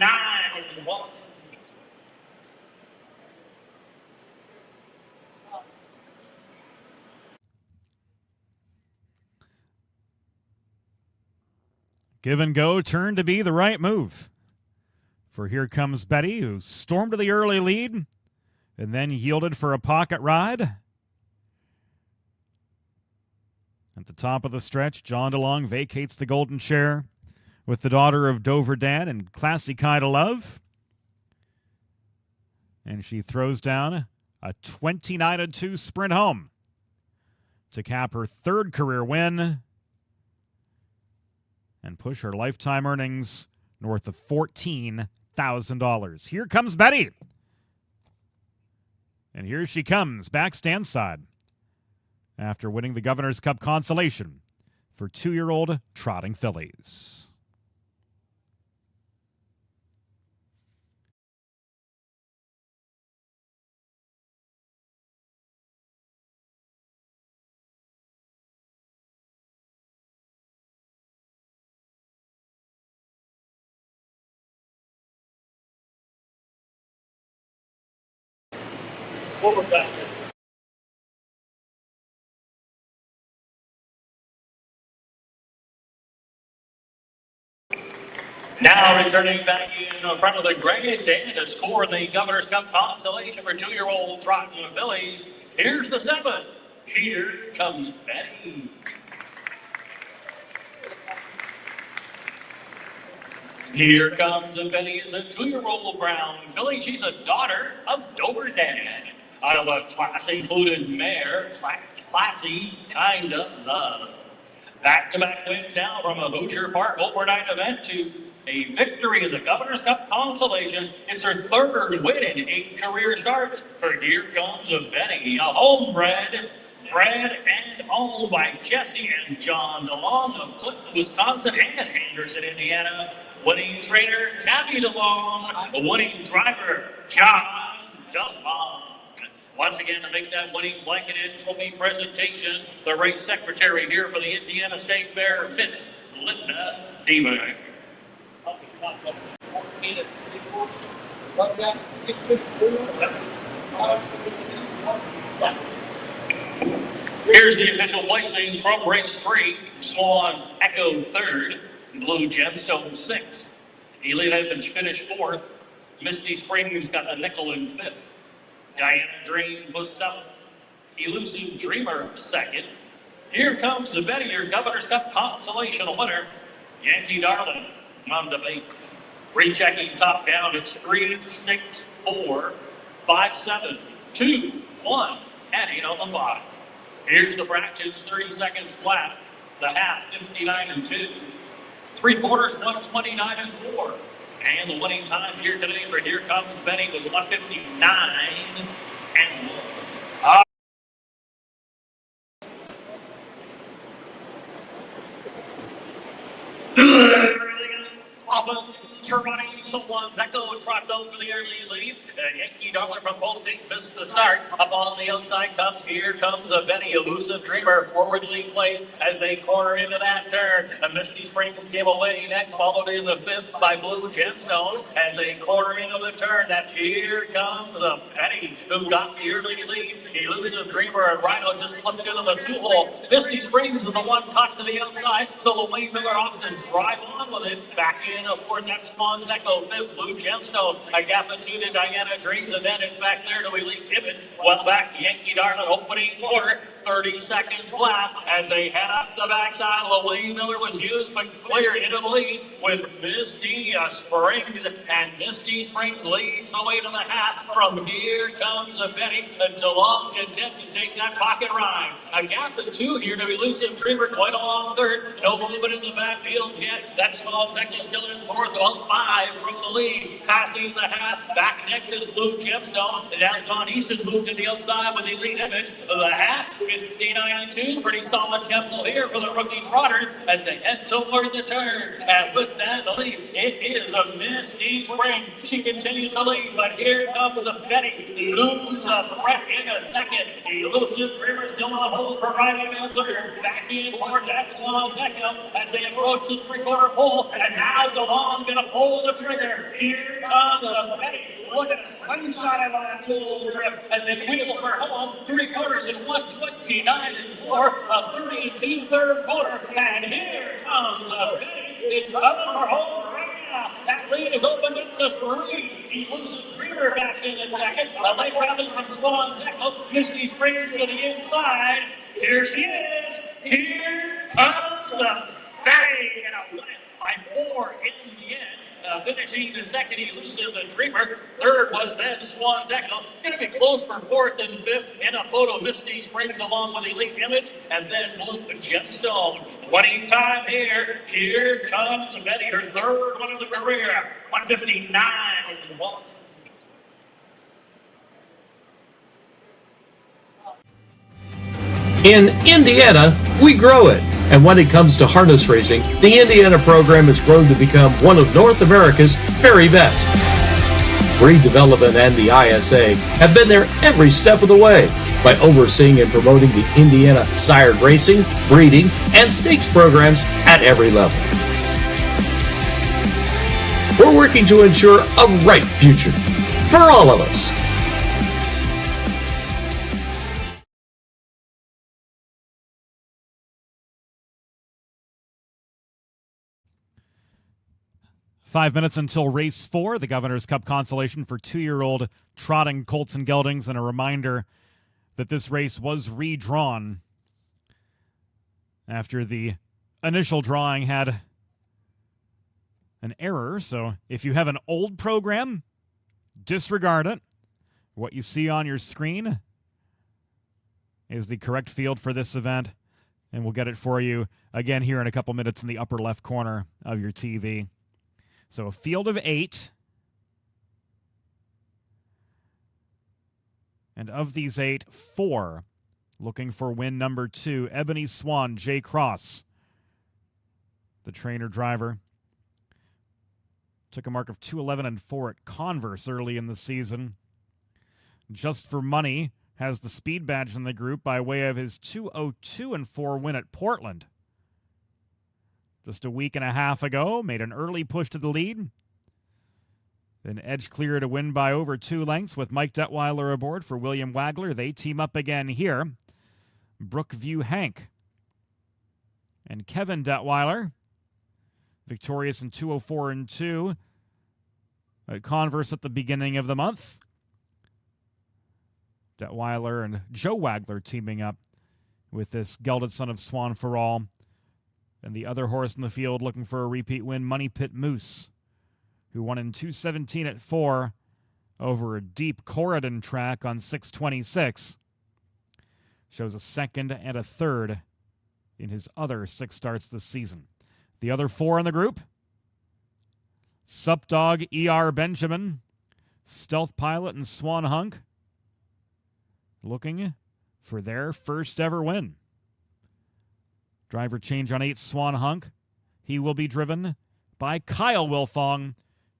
Give and go turned to be the right move. For here comes Betty, who stormed to the early lead and then yielded for a pocket ride. At the top of the stretch, John DeLong vacates the golden chair with the daughter of Dover Dan and Classy Kinda Love. And she throws down a 29-2 sprint home to cap her third career win and push her lifetime earnings north of $14,000. Here comes Betty. And here she comes, back standside, after winning the Governor's Cup Consolation for 2-year-old trotting fillies.
What was that? Now returning back in front of the grandstand to score the Governor's Cup Consolation for 2-year-old trotting fillies. Here's the 7. Here comes Betty. Here comes Betty is a 2-year-old brown filly. She's a daughter of Dover Dan. Out of a class-included mare, Classy Kinda Love. Back-to-back wins now from a Hoosier Park overnight event to a victory in the Governor's Cup Consolation. It's her third win in 8 career starts. For here comes a Betty, a homebred, bred and owned by Jesse and John DeLong of Clinton, Wisconsin, and Henderson, Indiana. Winning trainer, Tabby DeLong. Winning driver, John DeLong. Once again, to make that winning blanketed trophy presentation, the race secretary here for the Indiana State Fair, Miss Linda Deaver. Here's the official placings from race 3. Swan's Echo 3rd, Blue Gemstone 6th, Elite Edmonds finished fourth. Misty Springs got a nickel in fifth. Diana Dream was seventh. Elusive Dreamer second. Here comes the Betty, your Governor's Cup consolation winner. Yankee Darling on the eighth. Rechecking top down, it's 3, 6, 4, 5, 7, 2, 1, heading on the bottom. Here's the fractions, 30 seconds flat. The half, 59 and 2. Three quarters, 129 and 4. And the winning time here today for Here Comes Betty was 159 and 1. Often running, someone's echo trots out for the early lead. Yankee Darling from Bolting missed the start. Up on the outside comes, here comes a Benny Elusive Dreamer. Forward lead place as they corner into that turn. A Misty Springs came away next, followed in the fifth by Blue Gemstone as they corner into the turn. That's Here Comes a Benny who got the early lead. Elusive Dreamer and Rhino just slipped into the two-hole. Misty Springs is the one caught to the outside, so the Wayne Miller off to drive on with it. Back in fourth, that's Spawn's Echo, fifth, Blue Gemstone, a gap of two to Diana Dreams, and then it's back there to Elite Image. Well back, Yankee Darling opening quarter, 30 seconds flat as they head up the backside. Wayne Miller was used, but clear into the lead with Misty Springs, and Misty Springs leads the way to the half. From Here Comes a Betty until long content to take that pocket ride. A gap of two here to Elusive Dreamer, quite a long third. No movement in the backfield yet. That Spawn's Echo still in fourth, about 5 from the lead. Passing the half, back next is Blue Gemstone. And now Don Easton moved to the outside with Elite Image. The half, 59 and 2. Pretty solid tempo here for the rookie trotter as they head toward the turn. And with that lead, it is a Misty Spring. She continues to lead, but here comes a Betty. Lose a threat in a second. Elusive Dreamer still on hold for right on third. Back in for next one second as they approach the three-quarter pole. And now DeLong gonna pull the trigger. Here comes a Betty. Look at a slingshot out of that two-hole trip as they wheel for home. Three quarters in 129 and 4, a 30 and 2 third quarter. And here comes a Betty. It's coming for home right now. That lead is opened up to 3. Elusive Dreamer back in second. A late rally from Spawn's Echo. Misty Springs to the inside. Here she is. Here comes a Betty. And a win by 4 in the end. Finishing the second, Elusive Dreamer. Third was then Swan's Echo. Going to be close for fourth and fifth. In a photo, Misty Springs along with Elite Image. And then Blue Gemstone. Winning time here. Here comes Betty, her third one of the career. 159 and 1.
In Indiana, we grow it. And when it comes to harness racing, the Indiana program has grown to become one of North America's very best. Breed Development and the ISA have been there every step of the way by overseeing and promoting the Indiana sired racing, breeding, and stakes programs at every level. We're working to ensure a bright future for all of us.
Five minutes until race 4, the Governor's Cup consolation for 2-year-old trotting colts and geldings, and a reminder that this race was redrawn after the initial drawing had an error. So if you have an old program, disregard it. What you see on your screen is the correct field for this event, and we'll get it for you again here in a couple minutes in the upper left corner of your TV. So a field of 8. And of these 8, 4 looking for win number 2. Ebony Swan, Jay Cross, the trainer driver. Took a mark of 2:11 and 4 at Converse early in the season. Just for Money has the speed badge in the group by way of his 2:02 and 4 win at Portland. Just a week and a half ago, made an early push to the lead. Then edge clear to win by over 2 lengths with Mike Detweiler aboard for William Wagler. They team up again here. Brookview Hank and Kevin Detweiler, victorious in 2:04 and 2. at Converse at the beginning of the month. Detweiler and Joe Wagler teaming up with this gelded son of Swan for All. And the other horse in the field looking for a repeat win, Money Pit Moose, who won in 2:17 at 4 over a deep Corridon track on 6:26. Shows a second and a third in his other 6 starts this season. The other 4 in the group: Sup Dog, E.R. Benjamin, Stealth Pilot, and Swan Hunk, looking for their first ever win. Driver change on 8, Swan Hunk. He will be driven by Kyle Wilfong,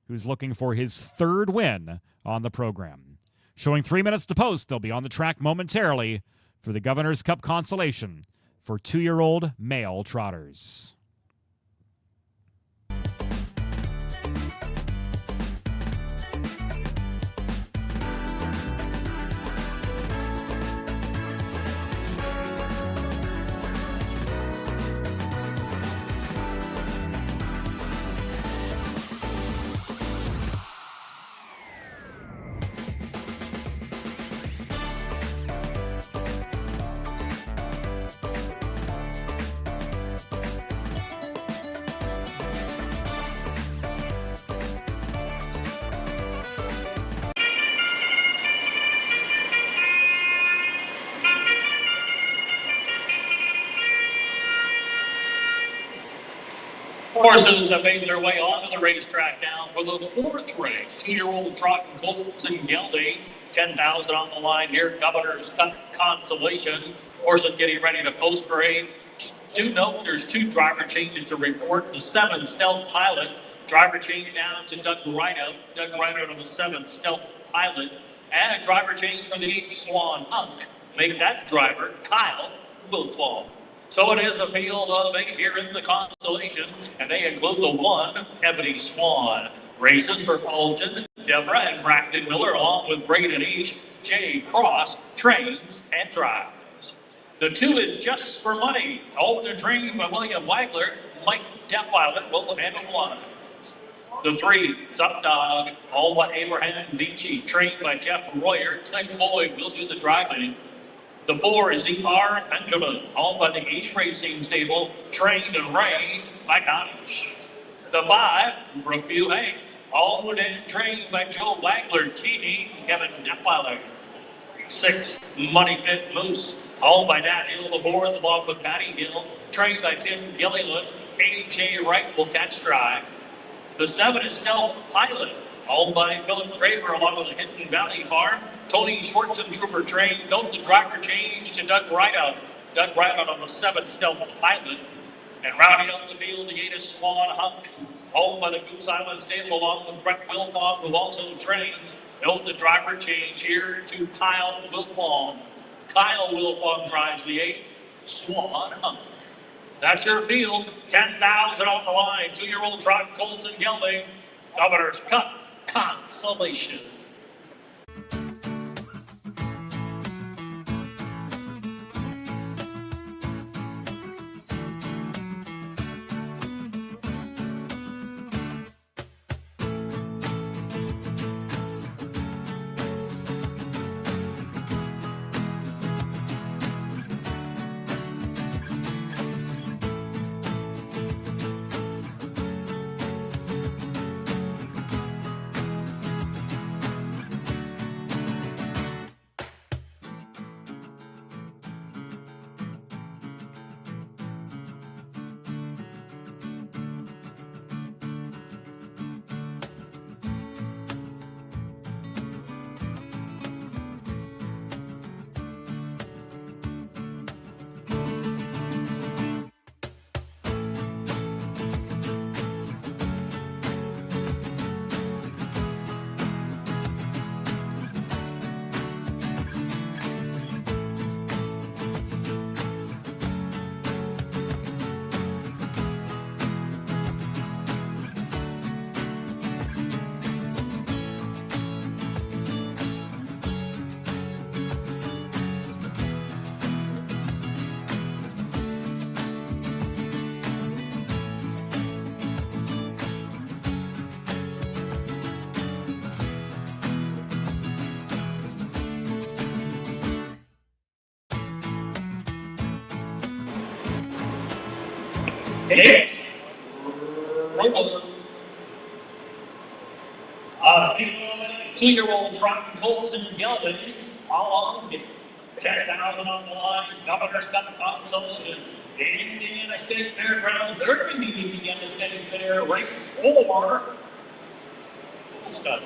who's looking for his 3rd win on the program. Showing 3 minutes to post, they'll be on the track momentarily for the Governor's Cup Consolation for 2-year-old male trotters.
Horses have made their way onto the racetrack now for the 4th race. 2-year-old trotting colts and gelding. 10,000 on the line here. Governor's Cup Consolation. Horses getting ready to post parade. Do note there's 2 driver changes to report. The 7 Stealth Pilot. Driver change now to Doug Rideout. Doug Rideout on the 7 Stealth Pilot. And a driver change for the 8 Swan Hunk. Make that driver Kyle Wilfong. So it is a field of 8 here in the Consolation, and they include the 1 Ebony Swan. Races for Alton, Deborah, and Brackton Miller, along with Braden Each, Jay Cross, trains and drives. The 2 is Just for Money, owned and trained by William Wagler. Mike Detweiler will handle the lines. The 3, Sup Dog, owned by Abraham Dici, trained by Jeff Royer. Clint Lloyd will do the driving. The 4 is E.R. Benjamin, owned by the East Racing Stable, trained and trained by Cottage. The 5, Brookview Hank, owned and trained by Joe Wagler, TD, Kevin Detweiler. 6, Money Pit Moose, owned by Nat Hill. The 4th, along with Patty Hill, trained by Tim Gilliland. A.J. Wright will catch stride. The 7 is Stealth Pilot, owned by Philip Graver, along with the Hinton Valley Farm. Tony Schwarzentrooper trained. Note the driver change to Doug Rideout. Doug Rideout on the 7 Stealth Pilot. And rounding up the field, the 8 is Swan Hunk, owned by the Goose Island Stable, along with Brett Wilfong, who also trains. Note the driver change here to Kyle Wilfong. Kyle Wilfong drives the 8 Swan Hunk. That's your field. 10,000 on the line. 2-year-old trot colts and geldings. Governor's Cup Consolation. Gates. Two-year-old trotting colts and geldings, all on the 10,000 on the line. Governor's Cup Consolation. Indiana State Fairgrounds, during the Indiana State Fair, race 4. Stud.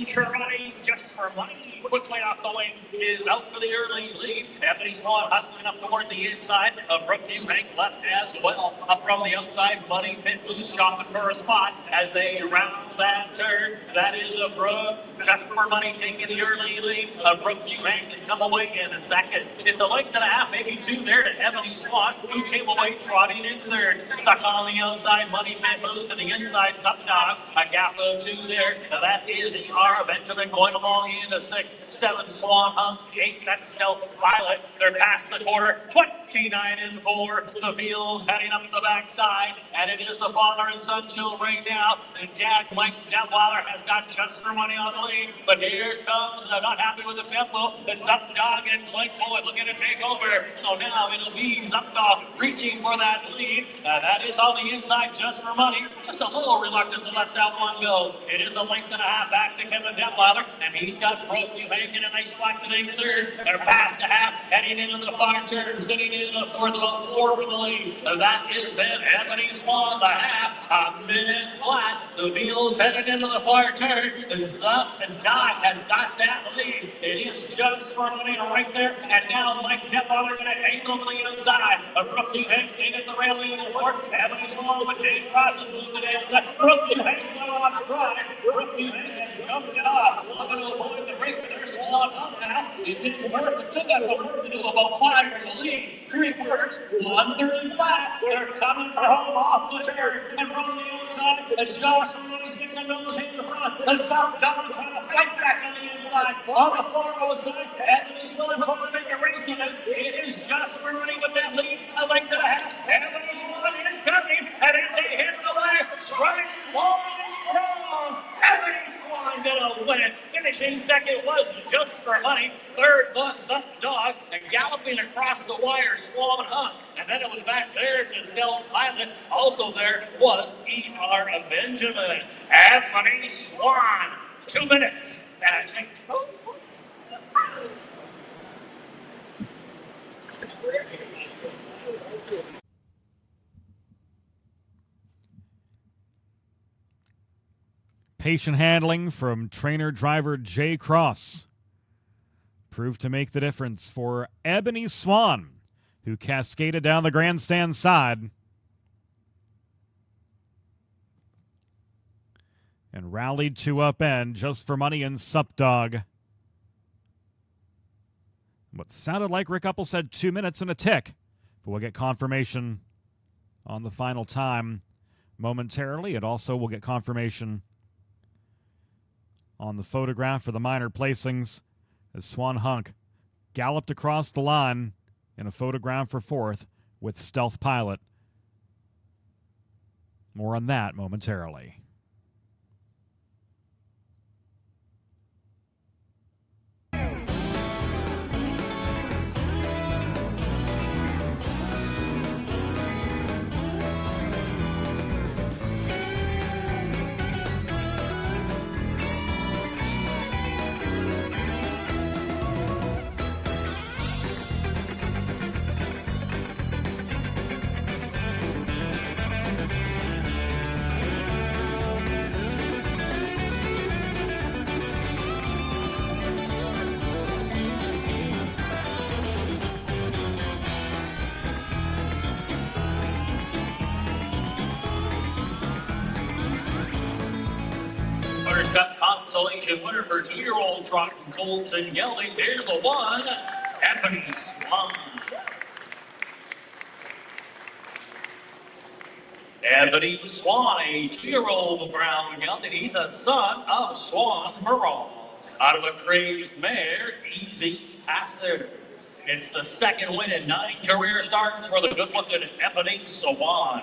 Trying just for money. Quickly off the wing is out for the early lead. Ebony Swan hustling up toward the inside. Brookview Hank left as well. Up from the outside, Money Pit Moose shopping for a spot as they round that turn. That is a Brook. Just for money taking the early lead. Brookview Hank has come away in a second. It's a length and a half, maybe 2 there to Ebony Swan, who came away trotting in third. Stuck on the outside, Money Pit Moose to the inside, Top Dog. A gap of 2 there. Now that is E.R. Benjamin going along into 6. 7 Swan Hunt. 8, that's Stealth Pilot. They're past the quarter. 29 and 4. The field's heading up the backside. And it is the father and son show right now. And Dad Mike Detweiler has got just for money on the lead. But here comes, not happy with the tempo. It's Zup Dog and Clink Forward looking to take over. So now it'll be Zup Dog reaching for that lead. That is on the inside just for money. Just a little reluctant to let that one go. It is a length and a half back to Kevin Detweiler. And he's got Brookview Hank in a nice spot today, third. They're past the half, heading into the far turn, sitting in the fourth, about 4 for the lead. So that is then Ebony Swan, the half, a minute flat. The field's headed into the far turn. Zup and Dot has got that lead. It is just for money right there. And now Mike Detweiler going to take over the inside. Brookview Hank stayed at the railing in the fourth. Ebony Swan with Jane Crossan moved to the outside. Brookview Hank went off stride. Brookview Hank has jumped it off. Looking to avoid the break with her Swan up now. He's in fourth, but still got some work to do. About 5 from the lead. 3 quarters, 130 flat. They're coming for home off the turn. And from the outside, Jocelyn when he sticks a nose in the front. The South Dog trying to fight back on the inside. On the far outside, Ebony Swan trying to get racing it. It is just running with that lead. A length and a half. Ebony Swan is coming. And as they hit the left, strike long and strong. Ebony Swan gonna win it. Finishing second was just for money. Third was Zup Dog. And galloping across the wire, Swan Hunt. And then it was back there to Stealth Pilot. Also there was E.R. Benjamin. Ebony Swan. 2 minutes. And I think.
Patient handling from trainer-driver Jay Cross proved to make the difference for Ebony Swan, who cascaded down the grandstand side and rallied to upend just for money and Zup Dog. What sounded like Rick Uppel said 2 minutes and a tick, but we'll get confirmation on the final time momentarily. And also we'll get confirmation on the photograph for the minor placings as Swan Hunk galloped across the line in a photograph for fourth with Stealth Pilot. More on that momentarily.
Governor's Cup Consolation winner for 2-year-old trotting colts and geldings. Here's the one, Ebony Swan. Ebony Swan, a 2-year-old brown gelding. He's a son of Swan Morale. Out of a crazed mare, Easy Passer. It's the second win in 9 career starts for the good-looking Ebony Swan.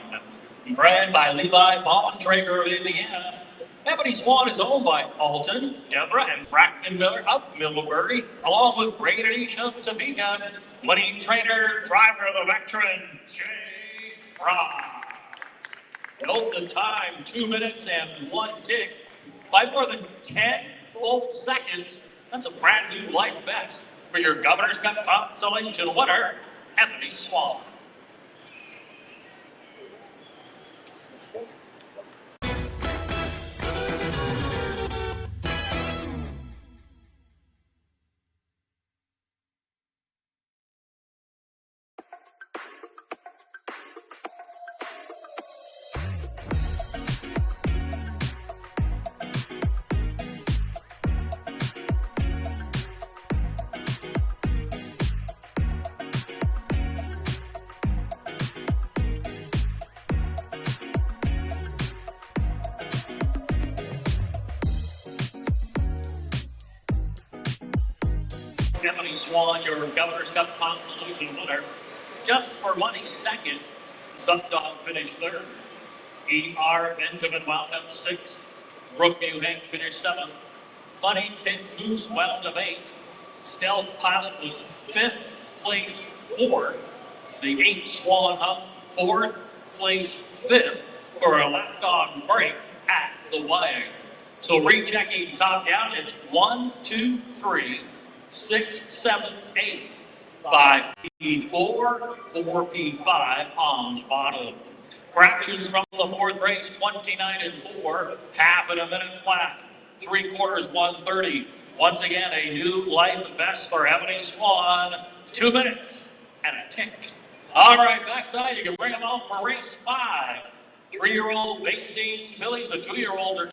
Bred by Levi Bontrager of Indiana. Ebony Swan is owned by Alton, Deborah, and Bracken Miller of Middlebury, along with Brady of Topeka, winning trainer, driver, the veteran, Jay Brown. Note the time, 2 minutes and 1 tick. By more than 10 full seconds, that's a brand new life best for your Governor's Cup Consolation winner, Ebony Swan. Ebony Swan, your Governor's Cup Consolation winner. Just for money, second. Zupdog finished third. E.R. Benjamin wound up sixth. Brookview Hank finished seventh. Money Pit Goose wound up eighth. Stealth Pilot was fifth place fourth. The 8 Swan Hump fourth place fifth for a lapdog break at the wire. So rechecking top down, it's 1, 2, 3, 6, 7, 8, 5P4, 4P5 on the bottom. Fractions from the fourth race, 29 and 4, half in a minute flat, 3/4, 1:30. Once again, a new life best for Ebony Swan, 2 minutes and a tick. All right, backside, you can bring them on for race 5. 3-year-old Basing Billies, the 2-year-olds are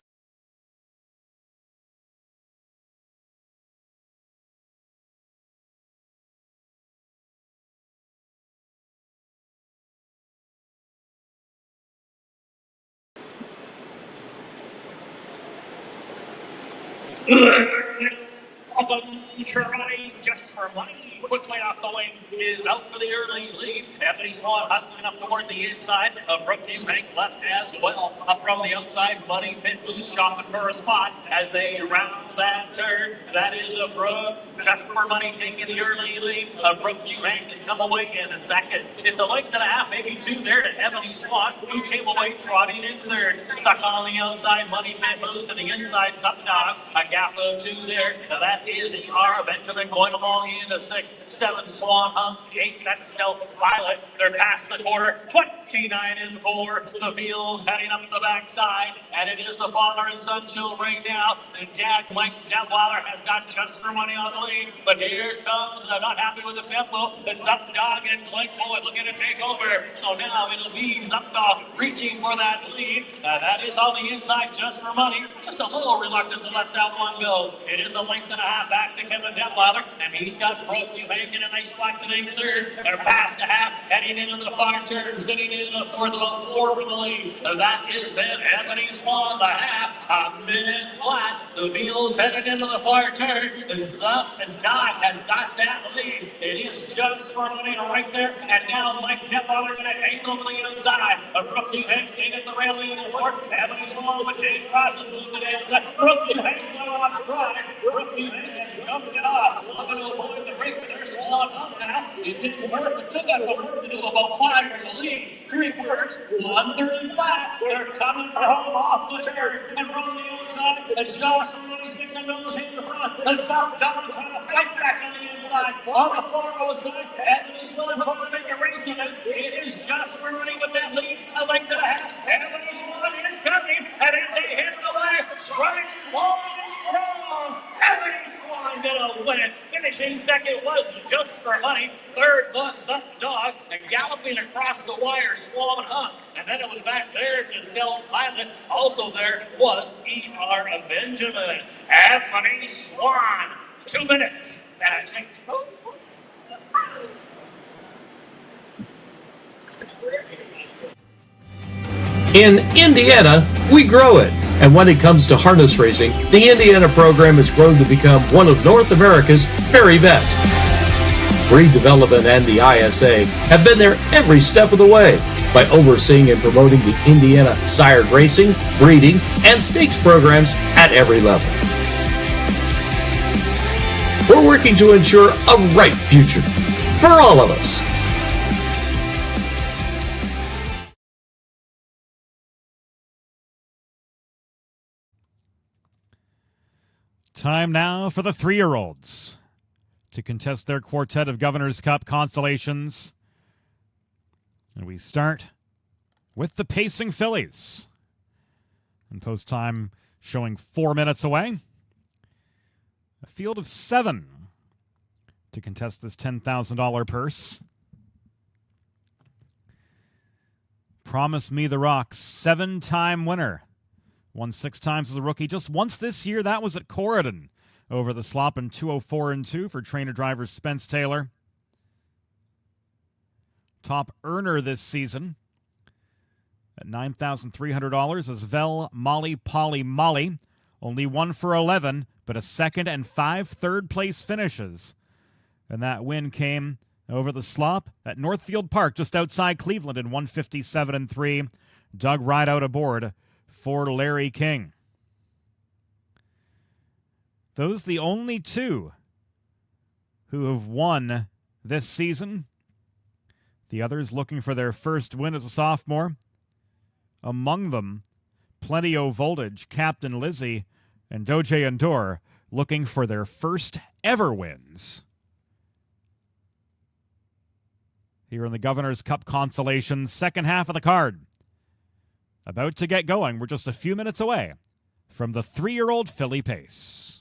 Try just for money. Quickly off the wing is out for the early lead. Ebony Swan hustling up toward the inside. Brookview Bank left as well. Up from the outside, Money Pit Boost shopping for a spot as they round that turn. That is a Brook. Just for money taking the early lead. Brookview Bank has come away in a second. It's a length and a half, maybe 2 there to Ebony Swan, who came away trotting in third. Stuck on the outside, Money Pit Boost to the inside. Top dog, a gap of 2 there. That is E.R. Benjamin going along in a 6, 7 Swan Hump, 8, that's Stealth Pilot. They're past the quarter, 29 and 4. The field's heading up the backside, and it is the father and son show right now. And Dad Mike Detweiler has got just for money on the lead, but here comes, not happy with the tempo. It's Zupdog and Clink Bullet looking to take over. So now it'll be Zupdog reaching for that lead. That is on the inside just for money. Just a little reluctant to let that one go. It is a length and a half back to Kevin Detweiler, and he's got Brookview Bank in a nice spot today third. They're past the half, heading into the far turn, sitting in the fourth, about 4 from the lead. So that is then Ebony Swan, the half, a minute flat. The field's headed into the far turn. Zupdog has got that lead. It is just for money right there, and now Mike Detweiler going to take over the inside. Brookview Bank staying at the railing in the fourth. Ebony Swan with Jay Cross and moving to the outside. Brookview Bank went off stride. Brookview Bank has jumped it off. Looking to avoid the break with their Swan up now. He's in fourth, but still got some work to do. About 5 from the lead. 3/4, 1:30 flat. They're coming for home off the turn. And from the outside, Josh really sticks a nose in the front. The Zupdog trying to fight back on the inside. On the far outside, Ebony Swan trying to make a race in it. It is just for running with that lead. A length and a half. Ebony Swan is coming. And as they hit the line, strike long and strong. Ebony Swan gonna win it. Finishing second was just for money. Third was Zupdog, and galloping across the wire, Swan Hump. And then it was back there to Stealth Pilot. Also there was E.R. Benjamin. Ebony Swan. 2 minutes. And I think.
In Indiana, we grow it. And when it comes to harness racing, the Indiana program has grown to become one of North America's very best. Breed Development and the ISA have been there every step of the way by overseeing and promoting the Indiana sire racing, breeding, and stakes programs at every level. We're working to ensure a right future for all of us.
Time now for the 3-year-olds to contest their quartet of Governor's Cup consolations. And we start with the pacing fillies. And post time showing 4 minutes away. A field of 7 to contest this $10,000 purse. Promise Me the Rock, 7-time winner. Won 6 times as a rookie. Just once this year, that was at Corridon. Over the slop in 2:04.2 for trainer-driver Spence Taylor. Top earner this season at $9,300 is Vel Molly Polly Molly. Only 1 for 11, but a second and 5 third-place finishes. And that win came over the slop at Northfield Park, just outside Cleveland in 157.3. Dug right out aboard for Larry King. Those the only 2 who have won this season. The others looking for their first win as a sophomore. Among them, Plenty O Voltage, Captain Lizzie, and Doje Endor looking for their first ever wins. Here in the Governor's Cup Consolation, second half of the card. About to get going. We're just a few minutes away from the 3-year-old filly pace.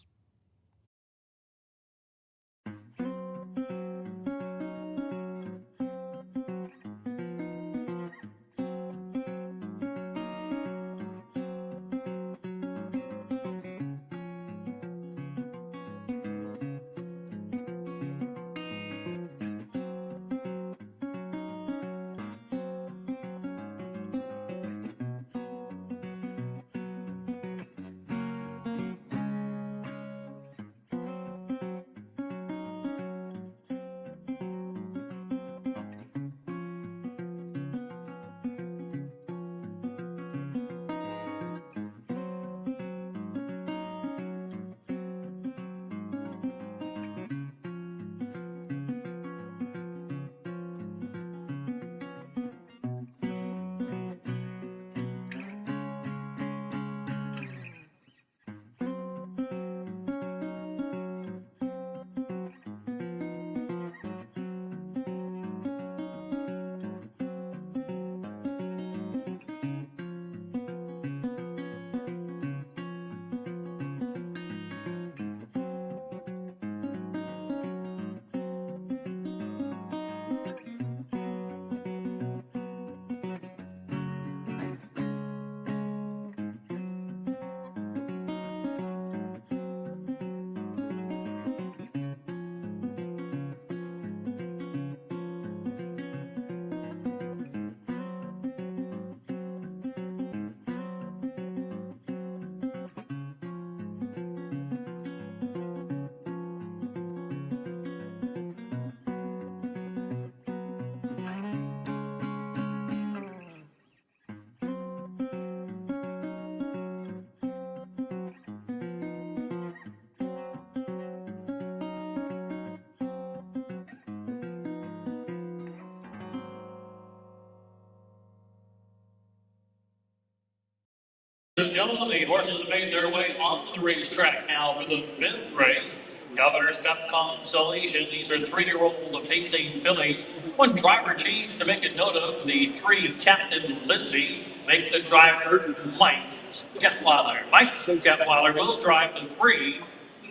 And gentlemen, the horses have made their way onto the racetrack now for the 5th race. Governor's Cup Consolation. These are 3-year-old pacing fillies. One driver change to make a note of. The 3 Captain Lizzie make the driver Mike Detweiler. Mike Detweiler will drive the 3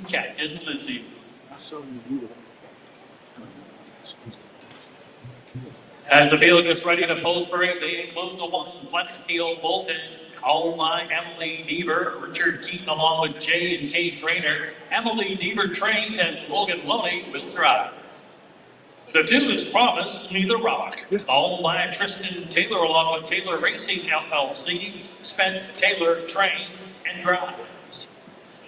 Captain Lizzie. As the field gets ready to post parade, they include the 1 Flexfield Voltage, All My Emily Deaver, Richard Keaton along with J and K Trainer. Emily Deaver trains and Logan Lully will drive. The 2 is Promise Me the Rock. All My Tristan Taylor along with Taylor Racing LLC. Spence Taylor trains and drives.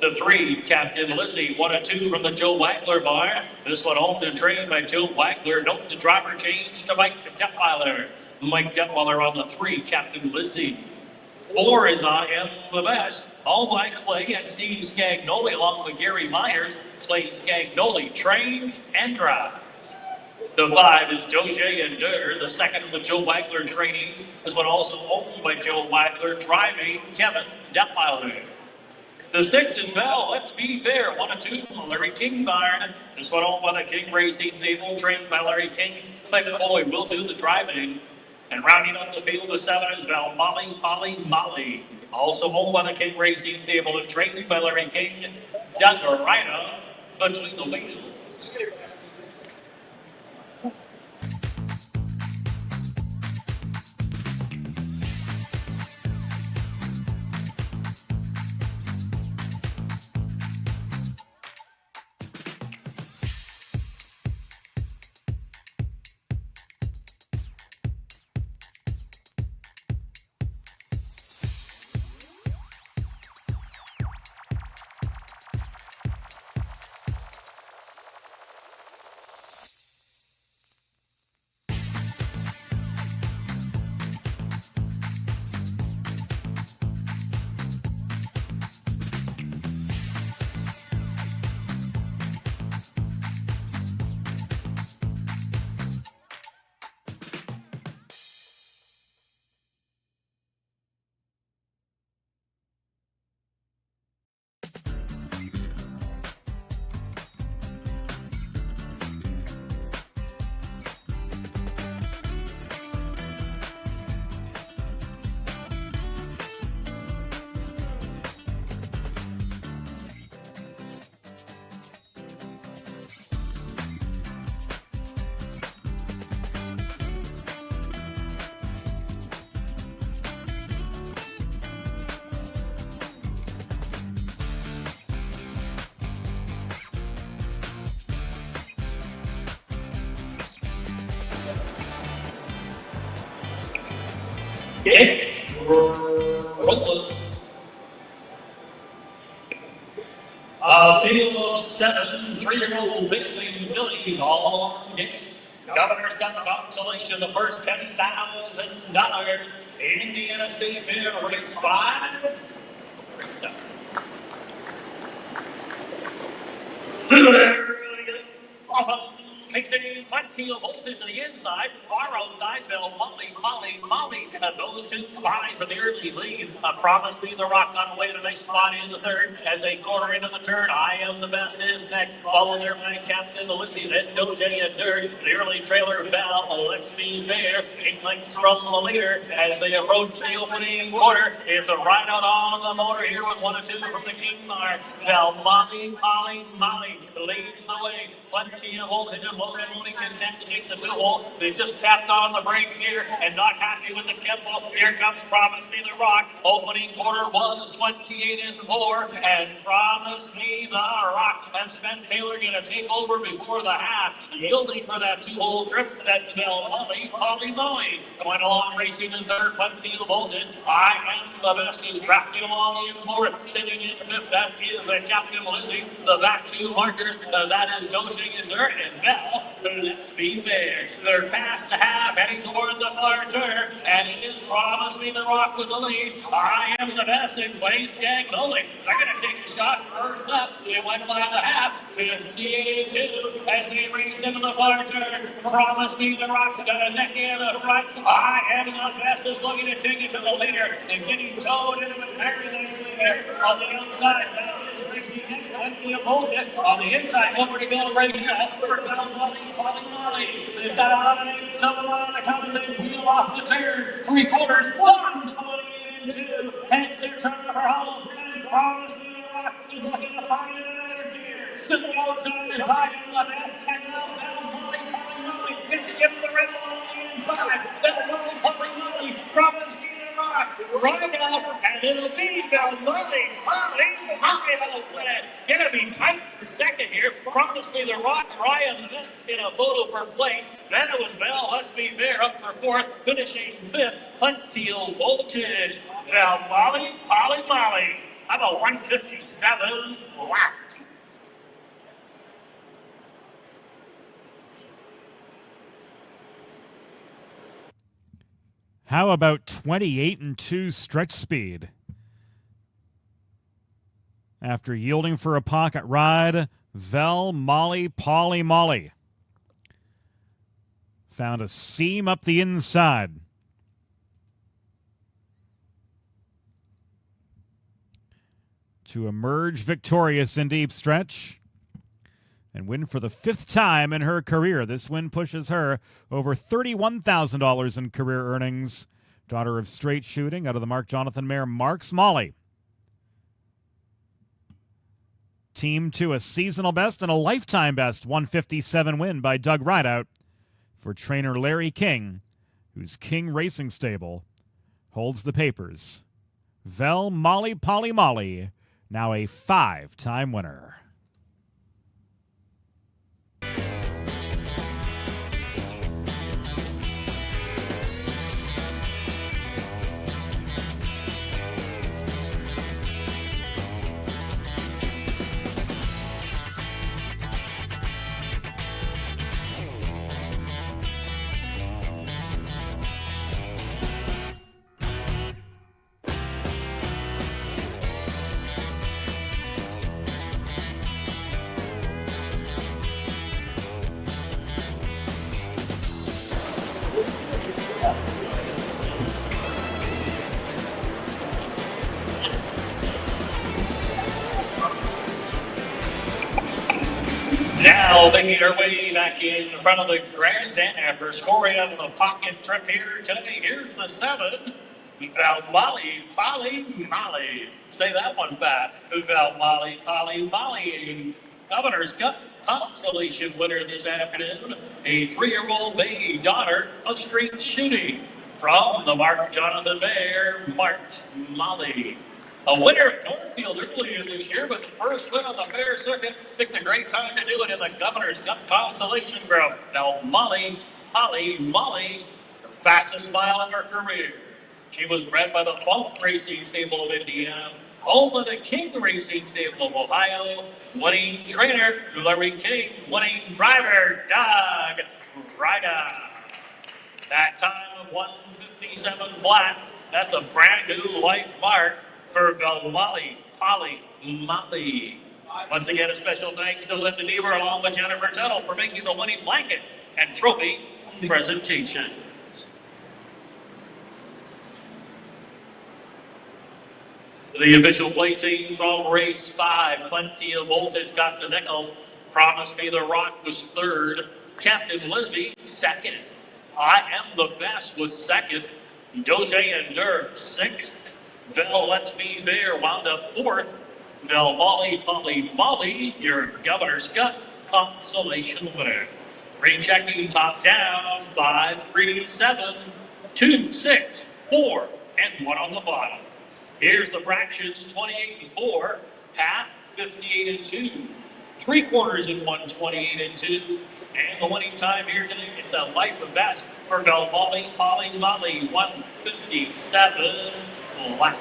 The 3, Captain Lizzie, 1 and 2 from the Joe Wagler barn. This one owned and trained by Joe Wagler. Note the driver change to Mike Detweiler. Mike Detweiler on the 3, Captain Lizzie. 4 is I Am the Best, all by Clay and Steve Scagnoli, along with Gary Myers. Clay Scagnoli trains and drives. The 5 is Doje and Durr, the 2nd of the Joe Wagler trainings. This one also owned by Joe Wagler, driving Kevin Detweiler. The 6 is Bell, Let's Be Fair, 1 and 2 from Larry King barn. This one owned by the King Racing Stable, trained by Larry King. Clay McCoy will do the driving. And rounding up the field, the 7 is Bell Molly. Also owned by the King Racing Stable and trained by Larry King. Doug Rhino between the wheels. It's rolling. A field of 7 3-year-old mixing fillies all on game. Governor's got Consolation, the first $10,000. Indiana State Fair race 5. Race down. Mixing plenty of voltage to the inside. Far outside, Bell Molly. Those two combined for the early lead. Promise Me the Rock on the way to a nice spot in the third. As they corner into the turn, I Am the Best is next. Followed there by Captain Lizzie, then Doje and Dirt. The early trailer Bell, Let's Be Fair. 8 lengths from the leader as they approach the opening quarter. It's a ride out on the motor here with 1 and 2 from the King Mar. Bell Molly leads the way. Plenty of voltage and Logan only content to take the 2-hole. They just tapped on the brakes here and not happy with the tempo. Here comes Promise Me the Rock. Opening quarter was 28 and 4. And Promise Me the Rock. And Spence Taylor going to take over before the half. Yielding for that 2-hole trip. That's Bell Molly. Going along racing in third. Plenty of voltage. I Am the Best is tracking along in fourth. Sitting in fifth. That is Captain Lizzie. The back 2 markers. That is Doje and Dirt and Bell. Let's Be Fair. They're past the half, heading toward the far turn, and it is Promise Me the Rock with the lead. I Am the Best in Clay Scagnoli. They're going to take a shot first up. They went by the half, 58-2, as they race into the far turn. Promise Me the Rock's got a neck in the front. I Am the Best is looking to take it to the leader and getting towed into it very nicely here on the outside. That is racing next, plenty of voltage on the inside. Over to go right now for Bell Molly. They've got a nominate coming on the count as they wheel off the turn. 3/4, 122. Heads are turned for home. And Promise Me the Rock is looking to find it another gear. To the outside is high in the net. And now Bell Molly. It's skipping the red on the inside. Bell Molly. Promise Me the Rock. Right out. And it'll be Bell Molly. Gonna be tight for second here. Promise Me the Rock, Ryan in a photo for place. Then it was Bell, Let's Be Fair up for fourth, finishing fifth. Plenty of voltage. Bell Molly. of a 157 flat.
How about 28-2 stretch speed? After yielding for a pocket ride, Vel Molly Polly Molly found a seam up the inside. To emerge victorious in deep stretch and win for the 5th time in her career. This win pushes her over $31,000 in career earnings. Daughter of straight shooting out of the Mark Jonathan Mare Marks Molly. Team to a seasonal best and a lifetime best 157 win by Doug Rideout for trainer Larry King, whose King Racing Stable holds the papers. Vel Molly Polly Molly, now a 5-time winner.
Now making her way back in front of the grandstand after scoring up the pocket trip here today. Here's the 7. Val Molly Polly Molly. Say that one fast. Val Molly Polly Molly. Governor's Cup Consolation winner this afternoon. A 3-year-old baby daughter of straight shooting from the Mark Jonathan Mare Marks Molly. A winner at Northfield earlier this year, but the first win on the fair circuit. Picked a great time to do it in the Governor's Cup Consolation Group. Now Molly Polly Molly, the fastest mile of her career. She was bred by the Funk Racing Stable of Indiana, home of the King Racing Stable of Ohio, winning trainer Larry King, winning driver Doug Rideout. That time of 157 flat. That's a brand new life mark for Molly Polly Molly. Once again, a special thanks to Linda Deaver along with Jennifer Tuttle for making the winning blanket and trophy presentation. The official placings from race 5. Plenty of voltage got the nickel. Promise Me the Rock was 3rd. Captain Lizzie 2nd. I Am the Best was 2nd. Doge and Durr 6th. Vel Let's Be Fair wound up 4th. Vel Molly Polly Molly, your Governor's Cup Consolation winner. Rechecking top down 5, 3, 7, 2, 6, 4, and 1 on the bottom. Here's the fractions: 28 and 4, half 58 and 2, 3/4 and 1, 28 and 2, and the winning time here today. It's a life of best for Vel Molly Polly Molly, 157 flat.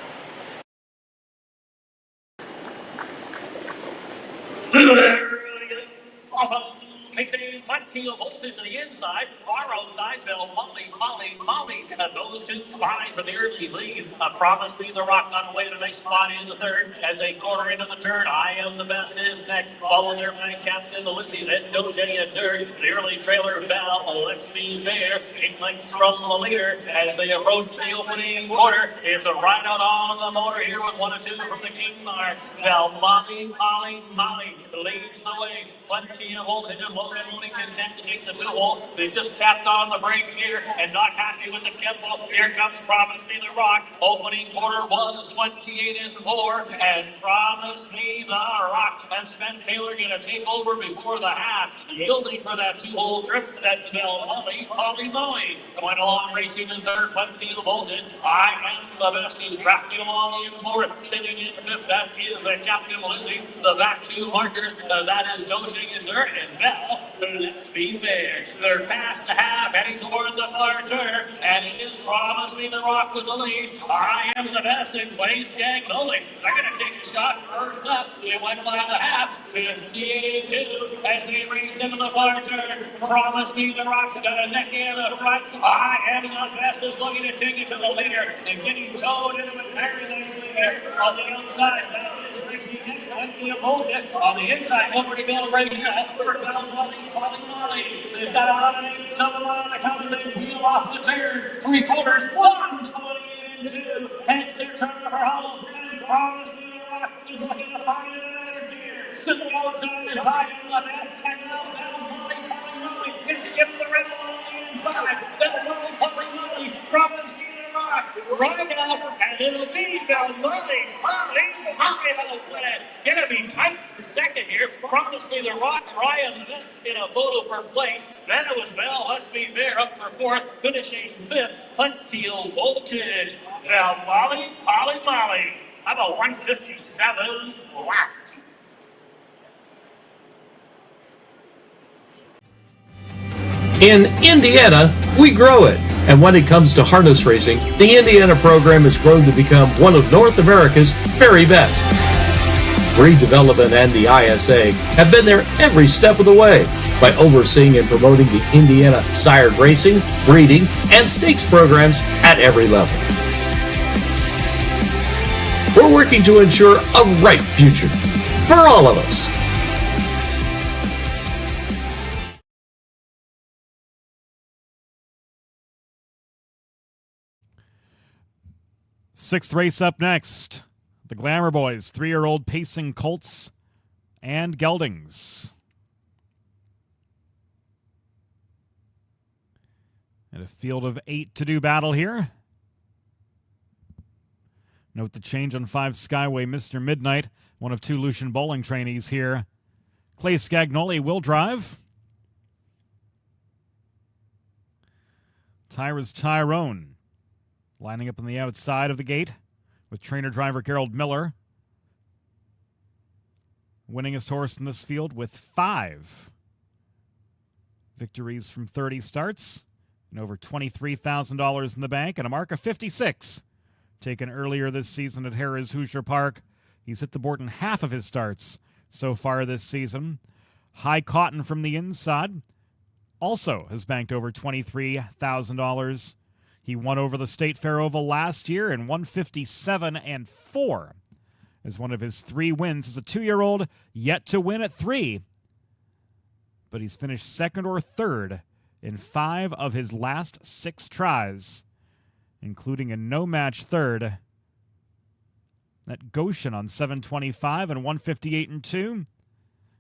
Mixing plenty of voltage to the inside, far outside, Vel Molly Polly Molly. Those two combined for the early lead. Promise Me the Rock on the way to a nice spot in the 3rd as they corner into the turn. I Am the Best is next. Followed there by Captain Lizzie, then Doge and Dirt. The early trailer Val Let's Be Fair. 8 lengths from the leader as they approach the opening quarter. It's a ride out on the motor here with 1 and 2 from the King Mar. Val Molly Polly Molly leads the way. Plenty of voltage and Logan only content to take the 2-hole. They just tapped on the brakes here and not happy with the tempo. Here comes Promise Me the Rock. Opening quarter was 28 and 4. And Promise Me the Rock. And Spence Taylor going to take over before the half. Yielding for that 2-hole trip. That's Vel Molly Polly Molly. Going along racing in 3rd. Plenty of voltage. I Am the Best is tracking along in 4th. Sitting in 5th. That is Captain Lizzie. The back 2 markers. That is Doge and Dirt and Vel well, let's be fair. They're past the half, heading toward the far turn, and it is Promise Me the Rock with the lead. I Am the Best in Clay Scagnoli. They're going to take a shot first up. They went by the half, 58-2, as they race into the far turn. Promise Me the Rock's got a neck in the front. I Am the Best is looking to take it to the leader and getting towed into it very nicely here on the outside. That is racing next country of Bolton. On the inside, Liberty Bell right now for Molly. They've got a running double on the count as they wheel off the turn. 3/4, 122. And to turn for home. And Promise Me the Rock is looking to find it another gear. To the outside is high in the net. And now down Molly. It's given the red on the inside. That's Molly. Promise Me the Rock. Right out. And it'll be the Molly. That'll win it. Gonna be tight for second here. Promise Me the Rock. Ryan in a photo for place. Then it was Bell. Let's be fair. Up for fourth. Finishing fifth. Puntiel Voltage. Now Molly. How about 157 flat?
In Indiana, we grow it. And when it comes to harness racing, the Indiana program has grown to become one of North America's very best. Breed development and the ISA have been there every step of the way by overseeing and promoting the Indiana sired racing, breeding, and stakes programs at every level. We're working to ensure a bright future for all of us.
Sixth race up next. The Glamour Boys, 3-year-old pacing colts and geldings. And a field of 8 to do battle here. Note the change on 5 Skyway. Mr. Midnight, one of 2 Lucian bowling trainees here. Clay Scagnoli will drive. Tyra's Tyrone lining up on the outside of the gate with trainer-driver Gerald Miller. Winningest horse in this field with 5 victories from 30 starts and over $23,000 in the bank and a mark of 56. Taken earlier this season at Harrah's Hoosier Park. He's hit the board in half of his starts so far this season. High Cotton from the inside also has banked over $23,000. He won over the State Fair Oval last year in 157-4 as one of his 3 wins as a 2-year-old, yet to win at 3. But he's finished second or third in 5 of his last 6 tries, including a no-match third at Goshen on 725 and 158-2.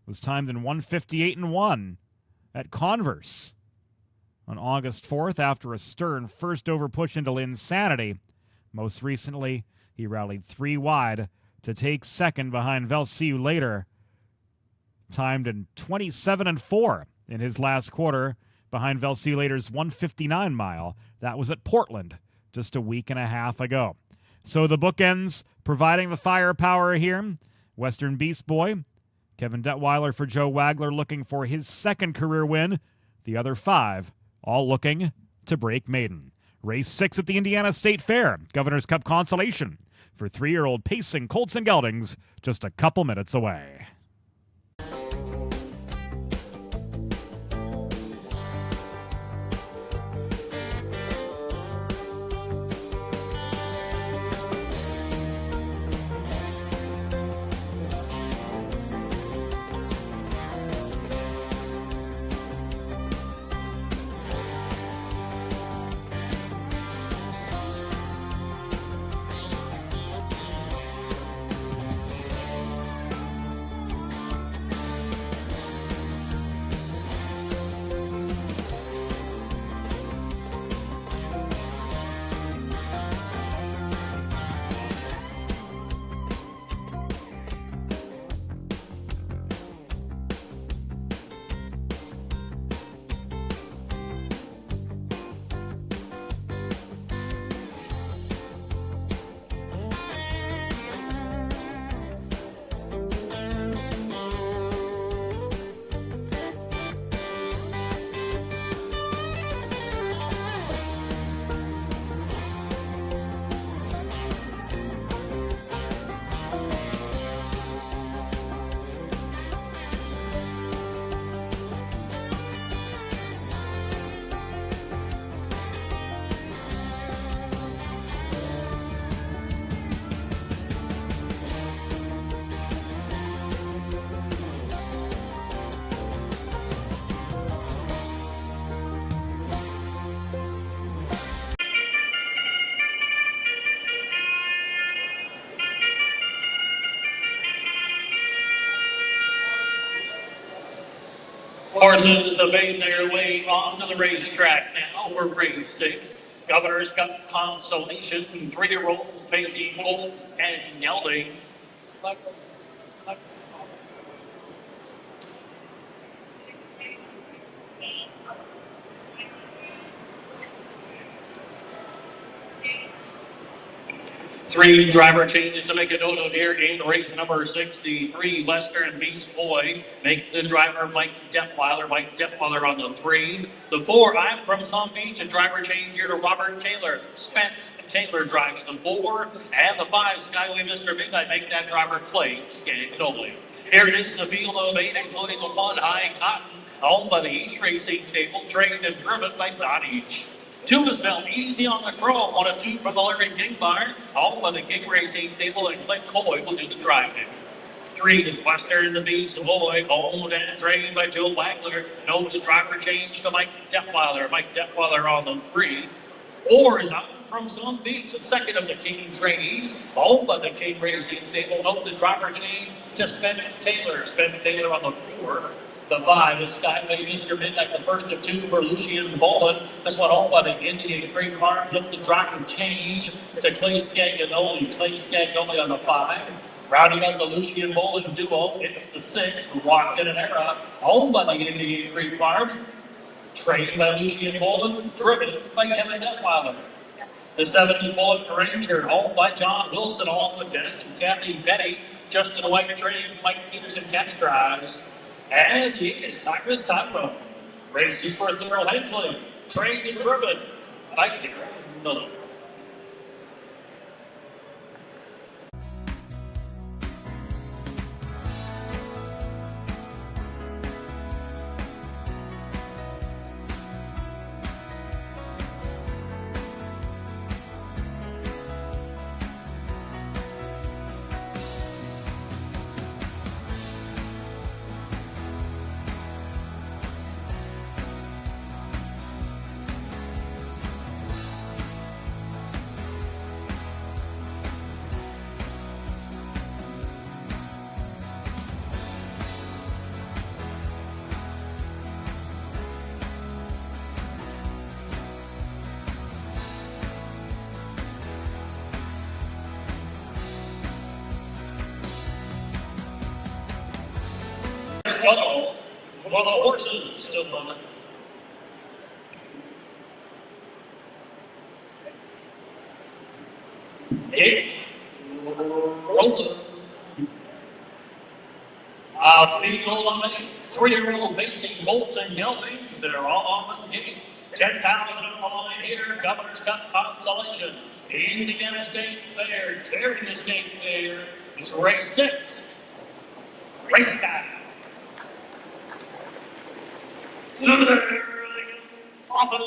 Was timed in 158-1 at Converse on August 4th after a stern first over push into Linsanity. Most recently, he rallied 3 wide to take second behind Velsiu later. Timed in 27-4 in his last quarter behind Velsiu later's 159 mile. That was at Portland just a week and a half ago. So the bookends providing the firepower here. Western Beast Boy, Kevin Detweiler for Joe Wagler looking for his second career win. The other 5 all looking to break maiden. Race 6 at the Indiana State Fair. Governor's Cup Consolation for 3-year-old pacing colts and geldings just a couple minutes away.
Horses have made their way onto the racetrack now for race 6. Governor's Cup Consolation, 3-year-old Maisie Gold and Gelding. Three driver changes to make a dodo here in race number 63. Western Beast Boy make the driver Mike Detweiler. Mike Detweiler on the 3. The 4, I'm from Some Beach. A driver change here to Robert Taylor. Spence Taylor drives the 4. And the 5, Skyway Mr. Midnight, make that driver Clay Scagnoli. Here it is, the field of 8, including the 1, High Cotton, owned by the East Racing Stable, trained and driven by Don Each. 2 is Bell, easy on the chrome. 1 is 2 from the Larry King Barn, all by the King Racing Stable, and Clint Coy will do the driving. 3 is Western the Beast Boy, owned and trained by Joe Wagler. No, the driver change to Mike Detweiler. Mike Detweiler on the 3. 4 is I'm from Some Beach, the second of the King trainees, owned by the King Racing Stable. Note the driver change to Spence Taylor. Spence Taylor on the 4. The 5 is Skyway Mr. Midnight, the first of 2 for Lucian Bolin. This one owned by the Indian Great Farm. Look the driver change to Clay Scagnoli. Clay Scagnoli on the 5. Rounding out the Lucian Bolin duo, it's the 6, Rocked in an Era, owned by the Indian Great Farms. Trained by Lucian Bolin, driven by Kevin Detweiler. The 7 is Bullet Ranger, owned by John Wilson, along with Dennis and Kathy Betty. Justin White trains Mike Peterson catch drives. And the 8 is Tiger's Tyro. Races for Thurl Hensley, trained and driven by Darren Miller. Scuttle for the horses to the It's rolling. Field of 8, 3-year-old Pacing Bolts and Geldings. They're all on the gate. 10,000 on the line here. Governor's Cup Consolation. Indiana State Fair. Carrying the State Fair. It's race 6. Race time. Often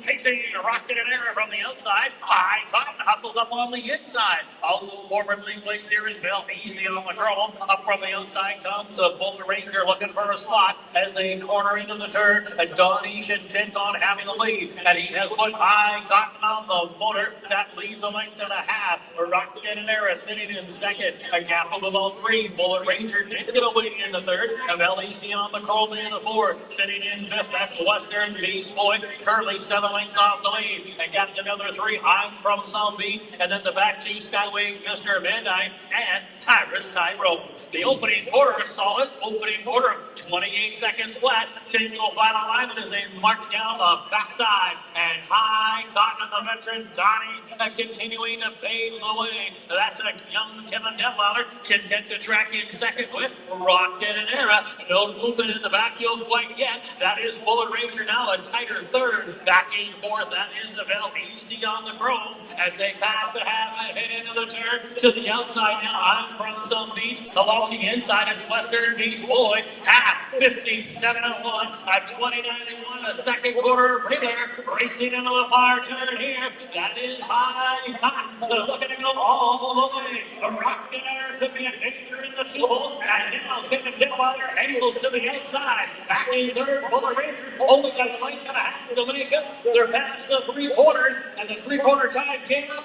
Pacing, Rocket and Error from the outside. High Cotton hustles up on the inside. Also forwardly placed here is Bell, easy on the chrome. Up from the outside comes a Boulder Ranger looking for a spot as they corner into the turn. And Don Each intent on having the lead. And he has put High Cotton on the motor. That leads a length and a half. Rocket and Error sitting in second. A gap of about 3. Bullet Ranger did get away in the third. And Bell easy on the chrome in the 4. Sitting in fifth, that's Western Beast Boy. Currently 7 lengths off the lead, and got another 3. I'm from Some Beach, and then the back 2, Skyway Mr. Midnight and Tyrus Tyro. The opening quarter, solid opening quarter, 28 seconds flat. Single final alignment as they march down the backside, and High Cotton, the veteran Donnie, continuing to pave the way. That's a young Kevin Detweiler, content to track in second with Rocked in an Era. No movement in the backfield quite yet. That is Bullet Ranger now a tighter third. Backing fourth, that is the Bell, easy on the chrome as they pass the half and head into the turn to the outside now. I'm from Some Beach. Along the inside, it's Western Beach Boy. Half 57-1 at 29-1. A second quarter there, racing into the far turn here. That is High Cotton. They're looking to go all the way. The Rocket Air could be a danger in the 2-hole. And now Kevin Detweiler angles to the outside. Back in third, Bullet Ranger only got a length and a half to make it. They're past the 3 quarters, and the 3-quarter time came up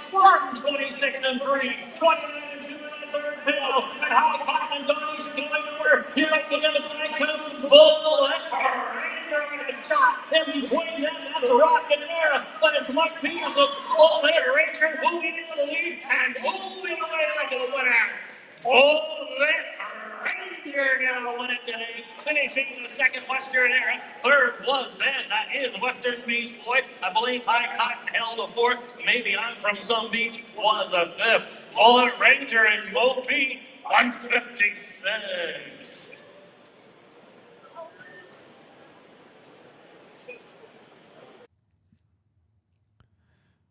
26 and 3, 29 and 2 in the third hill. And High Cotton and Donnie's going over. Here up the outside comes Bullet shot in between them. That's a rocket there, but it's Mike Peterson. Oh, there, Ranger moving into the lead and moving away like a winner. Oh, that Ranger gonna win it today, finishing the second Western era. Third was Ben. That is Western Beach Boy. I believe High Cotton held a fourth. Maybe I'm from some beach was a fifth. Bullet Ranger and Mo P 156.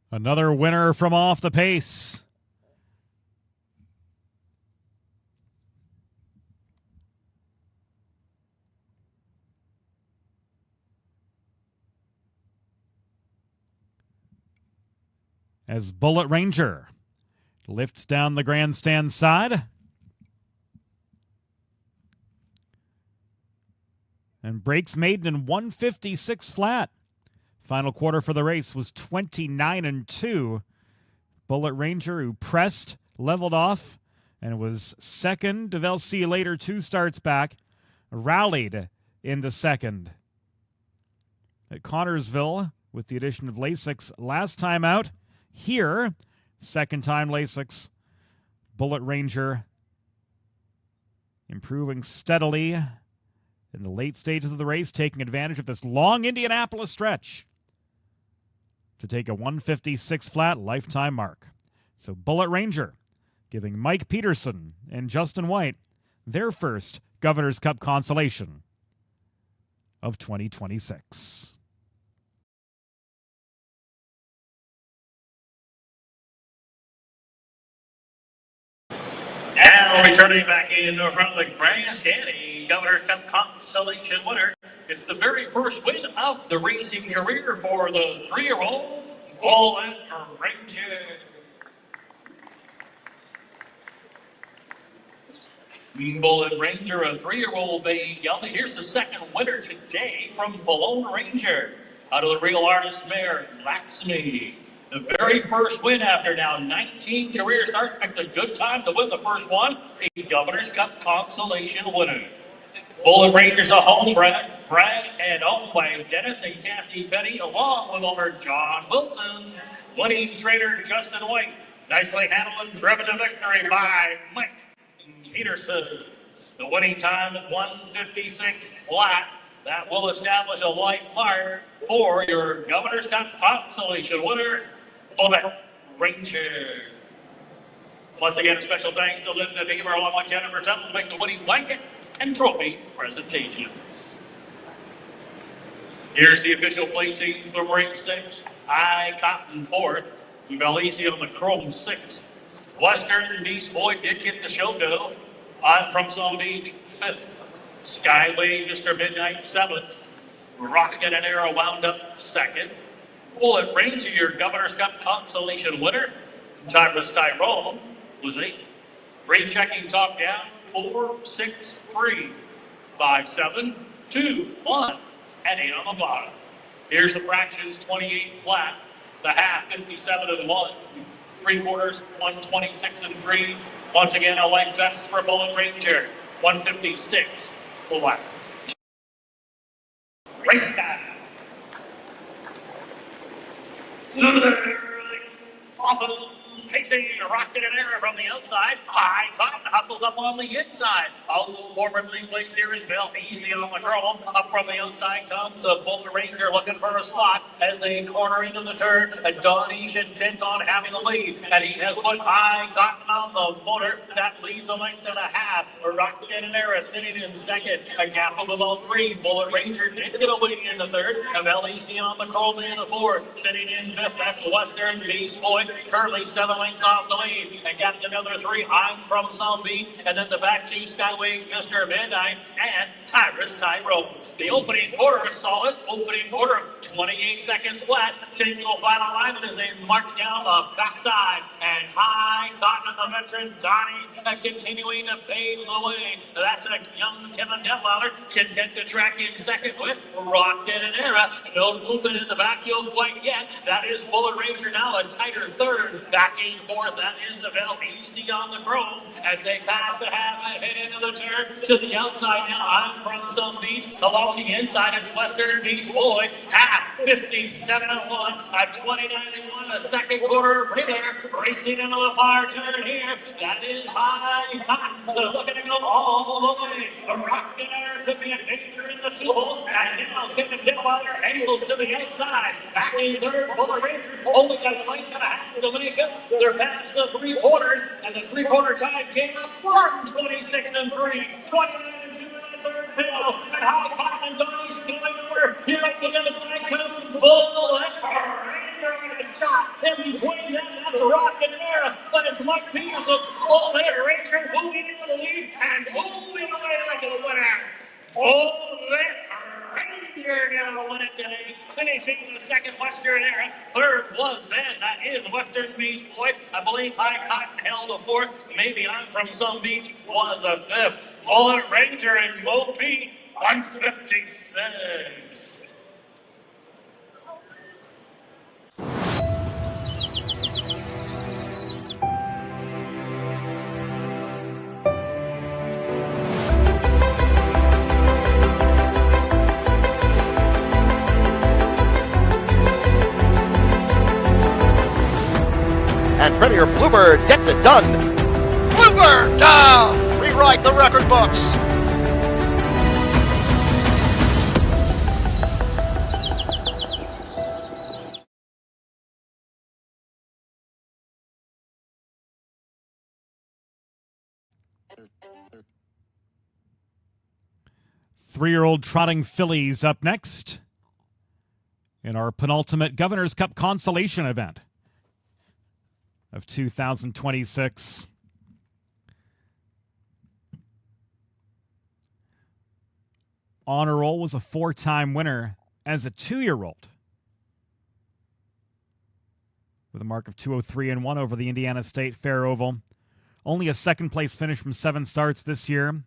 Another winner from off the pace. As Bullet Ranger lifts down the grandstand side and breaks maiden in 156 flat. Final quarter for the race was 29-2. Bullet Ranger, who pressed, leveled off, and was second. DeVille See You Later, 2 starts back, rallied into second. At Connorsville, with the addition of Lasix last time out, here, second time Lasix. Bullet Ranger improving steadily in the late stages of the race, taking advantage of this long Indianapolis stretch to take a 156 flat lifetime mark. So Bullet Ranger giving Mike Peterson and Justin White their first Governor's Cup consolation of 2026.
And returning back in front of the grandstand, a Governor's Cup consolation winner. It's the very first win of the racing career for the 3-year-old Bullet Ranger. Bullet Ranger, a 3-year-old bay gelding. Here's the second winner today from Bologna Ranger. Out of the Real Artist mare, Laxmi. The very first win after now 19 career starts. Picked a good time to win the first one. A Governor's Cup consolation winner. Bullet Ranger's a homebred, bred and owned by Dennis and Kathy Benny, along with owner John Wilson. Winning trainer Justin White. Nicely handled and driven to victory by Mike Peterson. The winning time at 156 flat. That will establish a life mark for your Governor's Cup consolation winner, Bullet Ranger. Once again, a special thanks to Linda Deaver along with Jennifer Tuttle to make the winning blanket and trophy presentation. Here's the official placing for race 6. High Cotton 4th. Valisi on the Chrome 6th. Western Beast Boy did get the show go. On from Palm Beach 5th. Skyway Mr. Midnight 7th. Rocket and Arrow wound up 2nd. Bullet Ranger, your Governor's Cup consolation winner. Tyrus Tyrone was 8th. Rechecking top down 4, 6, 3, 5, 7, 2, 1, and 8 on the bottom. Here's the fractions: 28 flat, the half 57 and 1, 3/4 126 and 3. Once again, a life vest for Bullet Ranger, 156 flat. Race time. Often pacing, Rocket and Arrow from the outside. High Cotton hustles up on the inside. Also forwardly placed here is Bill Easy on the chrome. Up from the outside comes a Bullet Ranger looking for a spot as they corner into the turn. And Don Eash intent on having the lead. And he has put High Cotton on the motor. That leads a length and a half. Rocket and Arrow sitting in second. A gap of about 3. Bullet Ranger did get away in the third. And Bill Easy on the chrome in the fourth. Sitting in fifth. That's Western Beast Boy. Currently 7 lengths off the lead, and got another 3 I'm from Palm Beach, and then the back 2 Skyway Mr. Midnight and Tyrus Tyrone. The opening quarter, solid opening quarter, 28 seconds flat. Single final alignment as they march down the backside, and High Cotton and the veteran Donnie continuing to pave the way. That's a young Kevin Detweiler, content to track in second with Rocket and Era. No movement in the backfield quite yet. That is Bullet Ranger now a tighter third. Back Backing fourth, that is Isabel, easy on the chrome as they pass the half and head into the turn to the outside now. I'm from some beach. Along the inside, it's Western Beach Boy at 57-1 at 29-1. The second quarter there, racing into the far turn here. That is high top. They're looking to go all the way. The Rocket Air could be a danger in the tool. And now Tippin Dillwater angles to the outside. Back in third, Buller Ranger only got a length and a half to make up. They're past the three quarters, and the three-quarter time came up 26 and 3, 29 and 2 in the third fill. And High Top and Donnie's going over. Here up the outside comes Bull Ranger on a shot. In between them, that's Rocket Air, but it's Mike Peters of Bull Ranger moving into the lead and moving away like a winner. Bull Ranger gonna win it today, finishing the second Western era. Third was then, that is Western Beach Boy. I believe High Cotton held a fourth. Maybe I'm from some beach was a fifth. Bullet Ranger and Mo P 156.
And Prettier Bluebird gets it done. Bluebird does rewrite the record books.
Three-year-old trotting fillies up next in our penultimate Governor's Cup Consolation event of 2026. Honor Roll was a four-time winner as a 2-year-old with a mark of 203-1 over the Indiana State Fair Oval. Only a second-place finish from 7 starts this year.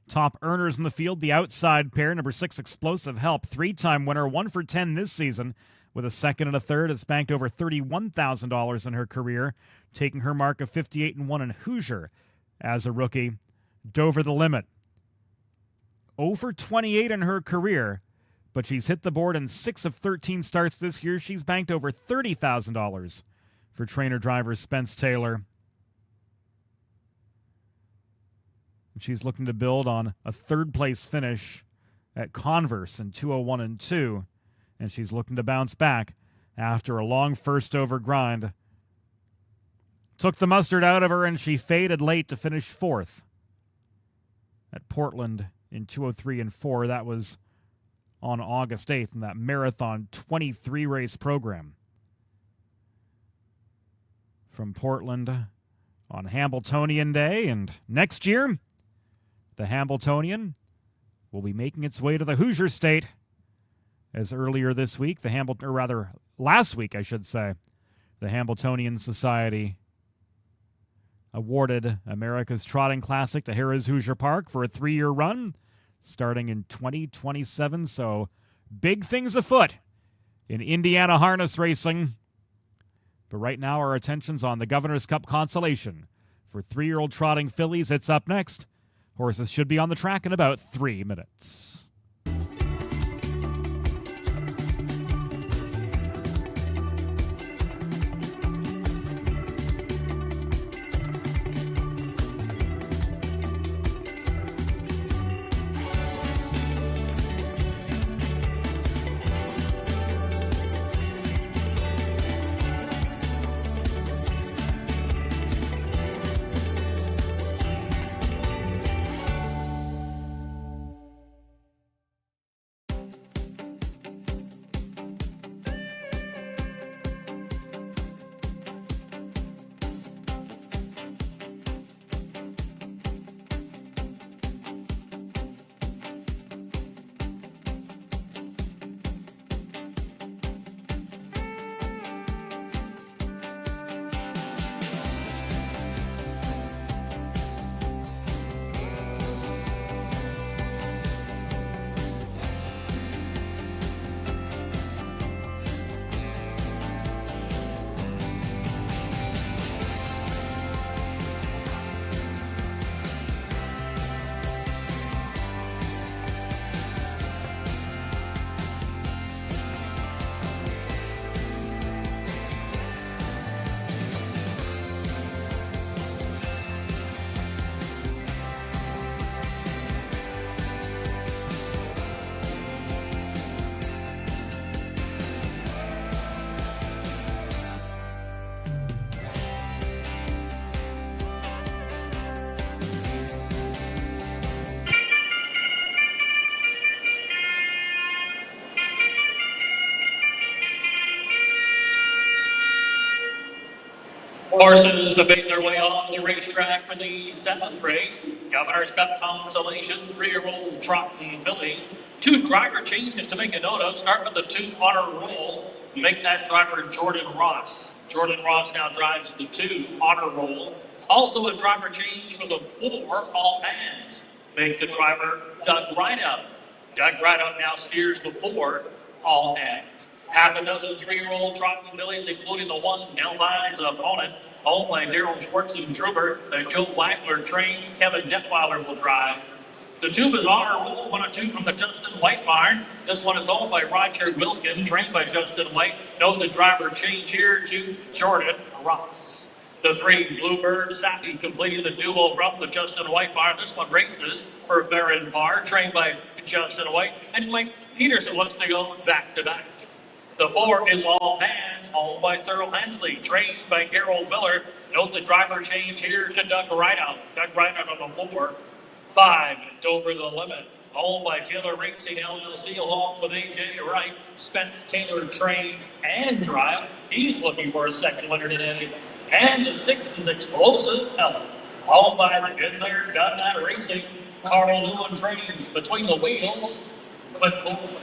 Top earners in the field, the outside pair, number 6 Explosive Help, 3-time winner, 1 for 10 this season, with a second and a third. Has banked over $31,000 in her career, taking her mark of 58-1 in Hoosier as a rookie. Dover the Limit, 0 for 28 in her career, but she's hit the board in 6 of 13 starts this year. She's banked over $30,000 for trainer-driver Spence Taylor. She's looking to build on a third-place finish at Converse in 201-2, and she's looking to bounce back after a long first-over grind. Took the mustard out of her, and she faded late to finish 4th at Portland in 203-4. That was on August 8th in that marathon 23-race program. From Portland on Hambletonian Day, and next year, the Hambletonian will be making its way to the Hoosier State, as earlier this week, last week, I should say, the Hambletonian Society awarded America's Trotting Classic to Harrah's Hoosier Park for a 3-year run starting in 2027. So big things afoot in Indiana harness racing. But right now, our attention's on the Governor's Cup Consolation. For 3-year-old trotting fillies, it's up next. Horses should be on the track in about 3 minutes.
Horses have made their way off the racetrack for the seventh race. Governor's Cup Consolation, 3-year-old trotting fillies. 2 driver changes to make a note of. Start with the 2 honor roll. Make that driver Jordan Ross. Jordan Ross now drives the 2 honor roll. Also a driver change for the 4 all hands. Make the driver Doug Rideout. Doug Rideout now steers the 4 all hands. Half a dozen 3-year-old trotting fillies, including the 1 Delphi's opponent, owned by Daryl Schwartz and Truber, that Joe Wagler trains. Kevin Detweiler will drive. The 2 is honor roll, 1 or 2 from the Justin White barn. This one is owned by Roger Wilkin, trained by Justin White. Note the driver change here to Jordan Ross. The 3 Bluebird Sappy completing the duo from the Justin White barn. This one races for Baron Barr, trained by Justin White. And Mike Peterson wants to go back to back. The 4 is all hands, owned by Thurl Hensley, trained by Carol Miller. Note the driver change here to Doug Rideout. Doug Rideout on the 4. 5, Dover the Limit, owned by Taylor Racing LLC, along with A.J. Wright. Spence Taylor trains and drive. He's looking for a second winner today. And the 6 is Explosive Ellen, owned by Been There, Done That Racing. Carl Newman trains between the wheels. Clint Coleman.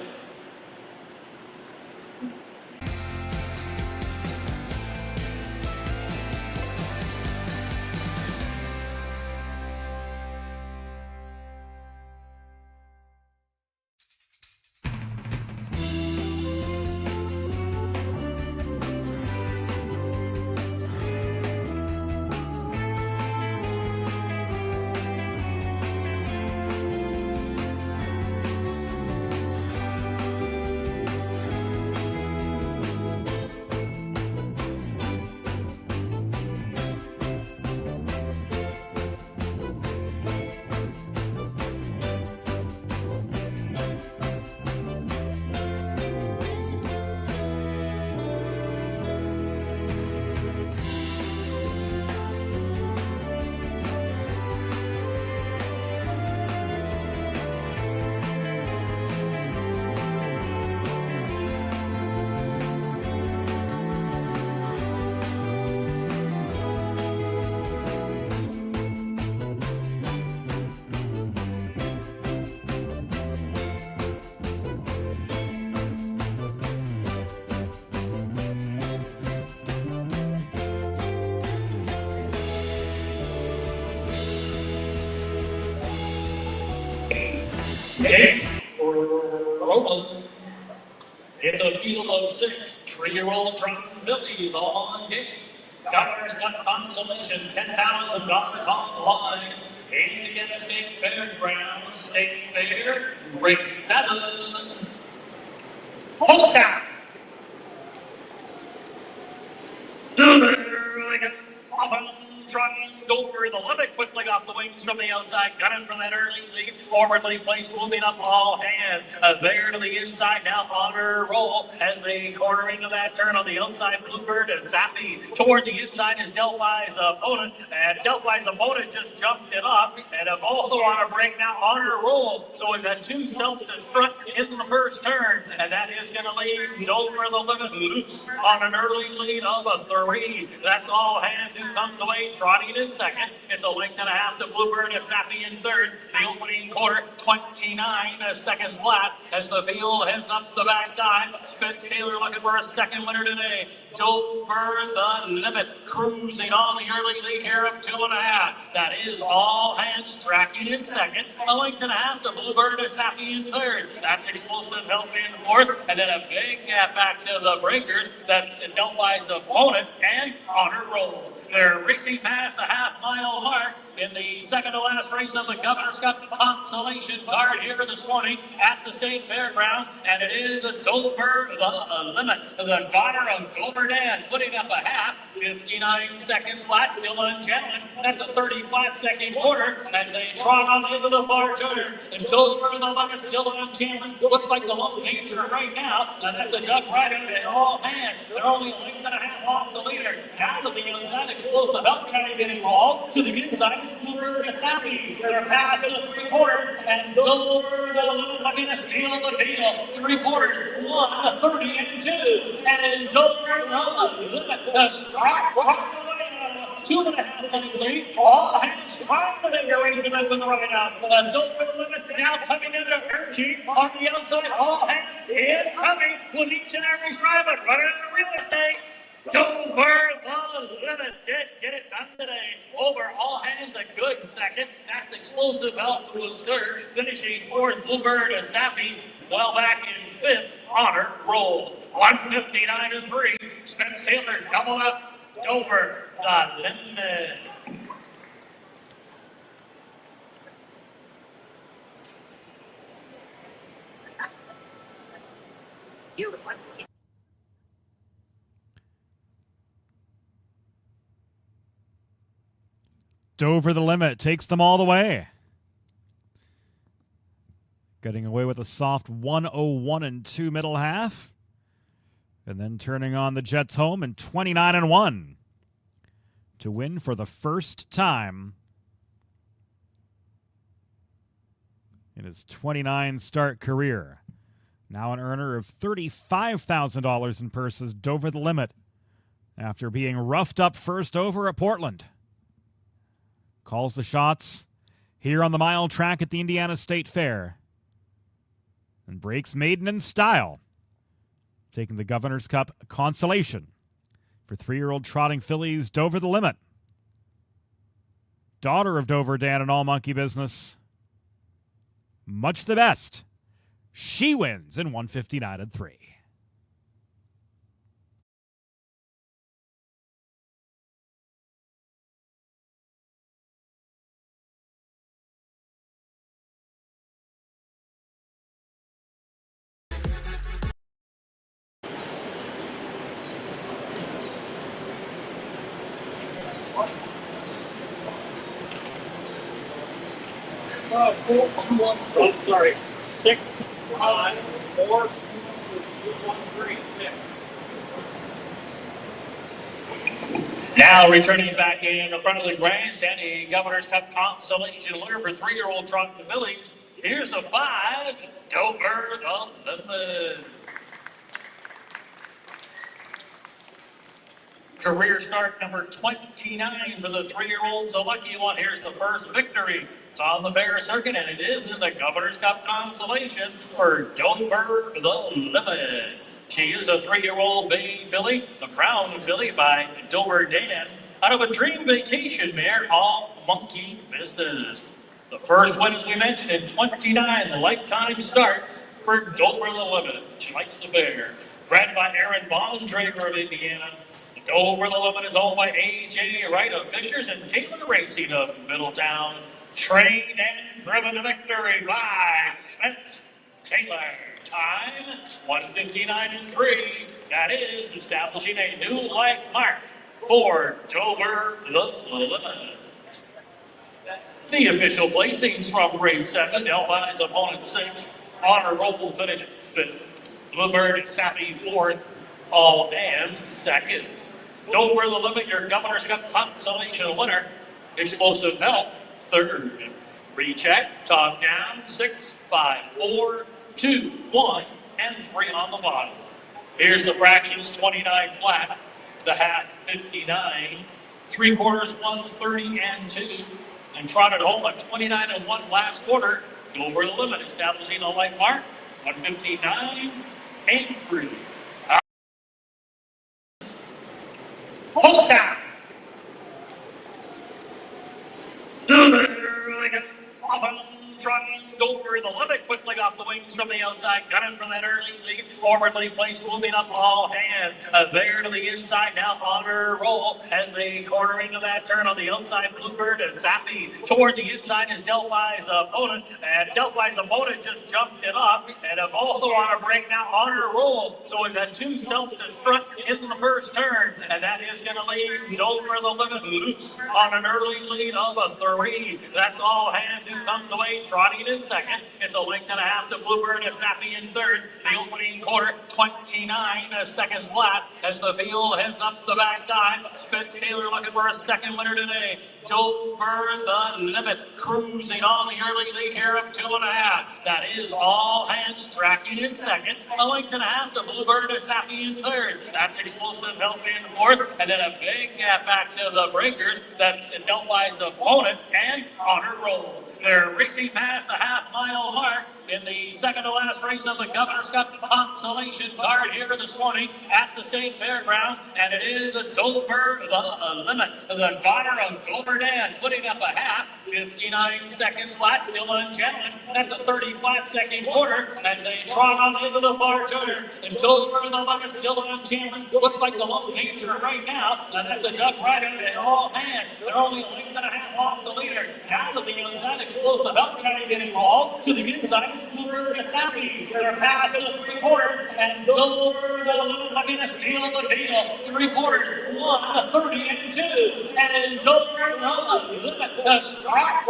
Gates rolling. It's a field of 6 3-year-old trotting fillies all on gate. Governor's Cup Consolation, $10,000 on the line. Indiana State Fairgrounds State Fair, race 7. Post down. Trying Dover the Limit quickly off the wings from the outside, gunning for that early lead, forwardly placed, moving up all hands, there to the inside, now honor roll, as they corner into that turn on the outside. Bluebird is Zappy, toward the inside is Delphi's opponent, and Delphi's opponent just jumped it up, and also on a break now, honor roll, so we've got 2 self-destruct in the first turn, and that is going to leave Dover the Limit loose on an early lead of a 3. That's all hands who comes away trotting in second. It's a length and a half to Bluebird, a Sappy in third. The opening quarter, 29 seconds flat as the field heads up the backside. Spence Taylor looking for a second winner today. Dover the Limit cruising on the early lead here of 2.5. That is all hands tracking in second. A length and a half to Bluebird, a Sappy in third. That's Explosive Help in fourth. And then a big gap back to the breakers. That's Delphi's opponent and honor roll. They're racing past the half-mile mark in the second to last race of the Governor's Cup Consolation card here this morning at the State Fairgrounds, and it is Dover the Limit, the daughter of Dover Dan, putting up a half, 59 seconds flat, still unchallenged. That's a 30 flat second quarter as they trot on into the far turn. And Dover the Limit still unchallenged. Looks like the lone danger right now, and that's a Doug Rideout at all hands. They're only a length and a half off the leader. Now to the outside, Explosive Help trying to get involved. To the inside, Bluebird is happy. They're past the 3/4, and Dover the Limit looking to steal the deal. 3/4, 1, 30 and 2, and Dover the Limit, the strike from the 2.5 minute lead. All hands trying to make a race and then with the running out. Don't the limit now coming into her Jeep on the outside. All hands is coming with each and every driver running into real estate. Dover the limit did get it done today. Over all hands a good second. That's Explosive Elf who was third, finishing fourth. Bluebird and Sappy well back in fifth. Honor roll 159-3. Spence Taylor double up. Dover the limit.
Dover the limit takes them all the way. Getting away with a soft 101-2 middle half. And then turning on the Jets home in 29-1 to win for the first time in his 29 start career. Now an earner of $35,000 in purses, Dover the limit, after being roughed up first over at Portland. Calls the shots here on the mile track at the Indiana State Fair. And breaks maiden in style, taking the Governor's Cup Consolation for 3-year-old trotting fillies, Dover the limit. Daughter of Dover Dan and All Monkey Business. Much the best. She wins in 159-3.
Sorry. 6, 5, 4, 2, 1, 3, 6. Now returning back in the front of the grandstand, the Governor's Cup Consolation winner for 3-year-old trotting fillies. Here's the 5, Dover the limit. Career start number 29 for the 3-year-olds. A lucky one. Here's the first victory. It's on the fair circuit, and it is in the Governor's Cup Consolation for Dover the limit. She is a 3-year-old bay filly, the crown filly by Dover Dan, out of a Dream Vacation mare, All Monkey Business. The first win, as we mentioned, in 29, the lifetime starts for Dover the limit. She likes the fair. Bred by Aaron Bondrager of Indiana. Dover the limit is owned by A.J. Wright of Fishers and Taylor Racing of Middletown. Trained and driven to victory by Spence Taylor. Time 159-3. That is establishing a new life mark for Dover the limit. The official placings from race 7. Delphi's opponent 6. Honor roll finish 5th. Bluebird Sappy 4th. All hands 2nd. Dover the limit, your Governor's Cup Consolation winner. Explosive Elf 3rd. Recheck, top down, 6, 5, 4, 2, 1, and 3 on the bottom. Here's the fractions, 29 flat, the hat 59, 3/4 130 and 2, and trotted home at 29-1 last quarter. Dover the limit, establishing a life mark, 159 and 3. Post down. Trotting Dover the limit, quickly off the wings from the outside, gunning from that early lead, forwardly placed, moving up all hands, there to the inside, now honor roll, as they corner into that turn on the outside, Bluebird is Sappy, toward the inside is Delphi's opponent, and Delphi's opponent just jumped it up, and also on a break now, honor roll, so we've got 2 self-destruct in the first turn, and that is going to leave Dover the limit loose on an early lead of a 3. That's all hands who comes away trotting in second. It's a length and a half to Bluebird Bluebird is happy in third. The opening quarter, 29 seconds flat as the field heads up the backside. Spence Taylor looking for a second winner today. Dover the limit, cruising on the early lead here of 2.5. That is All Hands tracking in second. A length and a half to Bluebird is happy in third. That's Explosive Help in fourth. And then a big gap back to the Breakers. That's Delphi's opponent and Honor Roll. They're racing past the half-mile mark in the second to last race of the Governor's Cup Consolation card here this morning at the State Fairgrounds, and it is Dover the limit. The daughter of Dover Dan putting up a half, 59 seconds flat, still unchallenged. That's a 30 flat second quarter as they trot on into the far turn. And Dover the limit still unchallenged. Looks like the lone danger right now, and that's a duck right at All Hands. They're only a length and a half off the leader. Now to the inside, Explosive Help trying to get involved. To the inside, Bluebird is happy. They're past the three-quarter, and Dover the limit looking to steal the deal. Three-quarter, 1:30 and 2. And Dover the limit, the strike,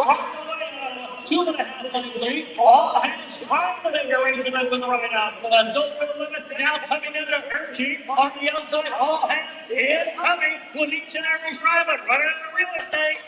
2.5 minute lead. All Hands trying to make a race in the right out. Dover the limit now coming into urging on the outside. All Hands is coming with each and every driver running into real estate.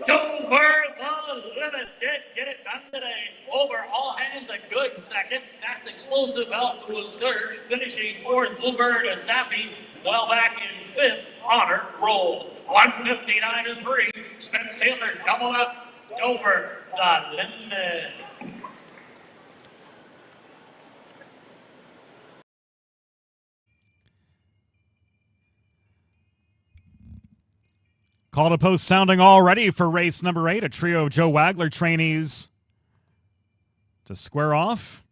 Dover the limit did get it done today. Over All Hands a good second. That's Explosive Help who was third. Finishing fourth, Bluebird is happy. Well back in fifth, Honor Roll. 159 to 3. Spence Taylor doubled up. Dover the limit.
Call to post sounding already for race number 8. A trio of Joe Wagler trainees to square off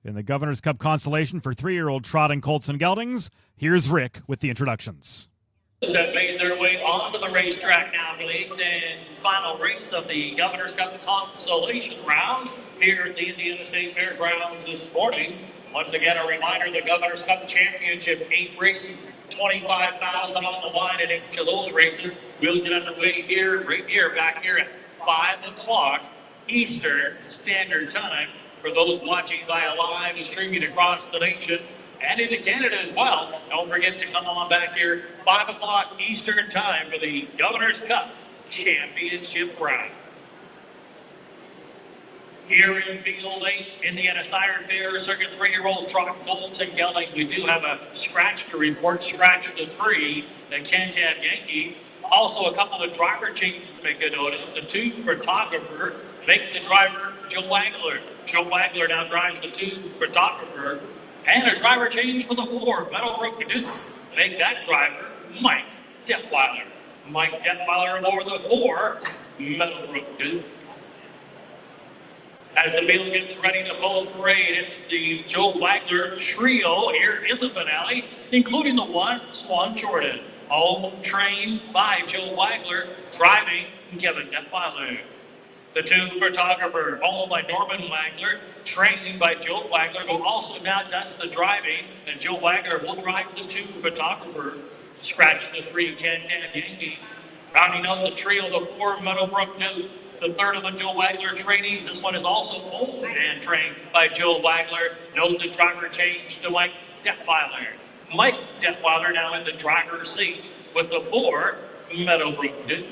in the Governor's Cup Consolation for 3-year-old trotting colts and geldings. Here's Rick with the introductions.
Have made their way onto the racetrack now for the 8th and final race of the Governor's Cup Consolation round here at the Indiana State Fairgrounds this morning. Once again, a reminder, the Governor's Cup Championship, 8 races, $25,000 on the line at each of those races. We'll get underway here, right here, back here at 5 o'clock Eastern Standard Time. For those watching via live streaming across the nation and into Canada as well, don't forget to come on back here, 5 o'clock Eastern Time for the Governor's Cup Championship round. Here in Field 8, Indiana Siren Fair Circuit 3-year-old trot colts and geldings. We do have a scratch to report, scratch to 3, the Cantab Yankee. Also a couple of driver changes to make a note of. The 2 photographer make the driver Joe Wagler. Joe Wagler now drives the 2 photographer. And a driver change for the 4, Meadowbrook Duke. Make that driver Mike Detweiler. Mike Detweiler over the 4, Meadowbrook Duke. As the field gets ready to post parade, it's the Joe Wagler trio here in the finale, including the 1, Swan Jordan. All trained by Joe Wagler, driving Kevin Detweiler. The 2 photographer, owned by Norman Wagler, trained by Joe Wagler, who also now does the driving, and Joe Wagler will drive the 2 photographer. Scratch the 3, Cantab Yankee. Rounding out the trio, the 4, Meadowbrook Duke. The 3rd of the Joe Wagler trainees. This one is also owned and trained by Joe Wagler. Note the driver change to Mike Detweiler. Mike Detweiler now in the driver's seat with the 4, Meadowbrook Duke.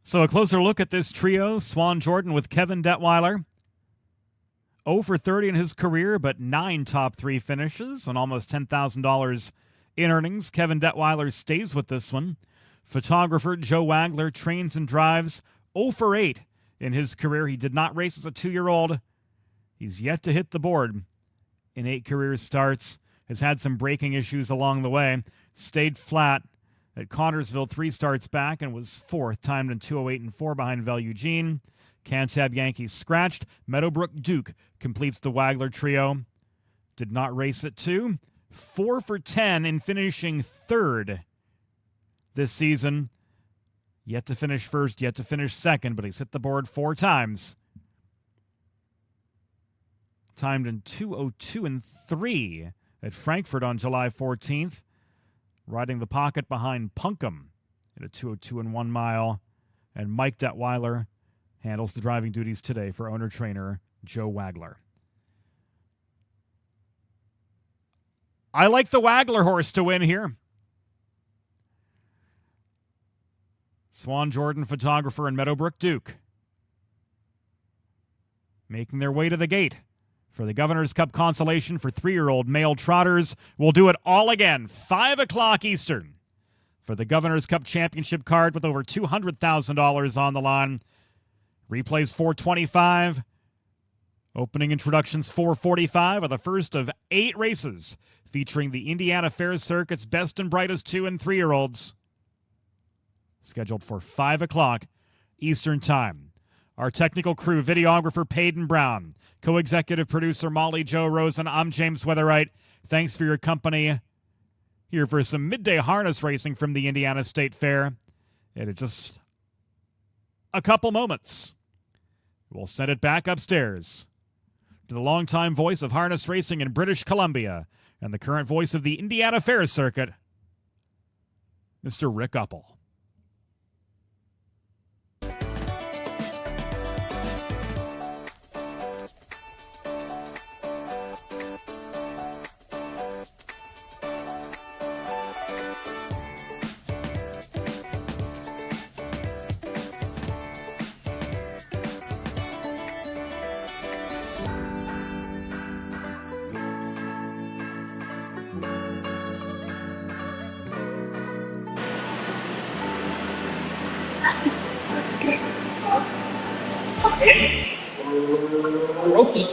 So a closer look at this trio. Swan Jordan with Kevin Detweiler. 0 for 30 in his career, but 9 top 3 finishes and almost $10,000 in earnings. Kevin Detweiler stays with this one. Photographer Joe Wagler trains and drives 0 for 8 in his career. He did not race as a 2-year-old. He's yet to hit the board in 8 career starts. Has had some braking issues along the way. Stayed flat at Connersville 3 starts back and was 4th, timed in 2:08 and 4 behind Val Eugene. Cantab Yankees scratched. Meadowbrook Duke completes the Wagler trio. Did not race at 2. 4 for 10 in finishing 3rd this season. Yet to finish 1st, yet to finish 2nd, but he's hit the board 4 times. Timed in 2:02 and 3 at Frankfurt on July 14th. riding the pocket behind Punkham at a 2:02 and 1 mile. And Mike Detweiler handles the driving duties today for owner-trainer Joe Wagler. I like the Wagler horse to win here. Swan Jordan photographer and Meadowbrook Duke making their way to the gate for the Governor's Cup Consolation for 3-year-old male trotters. We'll do it all again, 5 o'clock Eastern, for the Governor's Cup Championship card with over $200,000 on the line. Replays 425. Opening introductions 445 are the first of 8 races featuring the Indiana Fair Circuit's best and brightest 2- and 3-year-olds. Scheduled for 5 o'clock Eastern Time. Our technical crew, videographer Peyton Brown, co-executive producer Molly Jo Rosen. I'm James Weatherite. Thanks for your company here for some midday harness racing from the Indiana State Fair. It is just a couple moments. We'll send it back upstairs to the longtime voice of harness racing in British Columbia and the current voice of the Indiana Fair Circuit, Mr. Rick Uppel.
It's broken.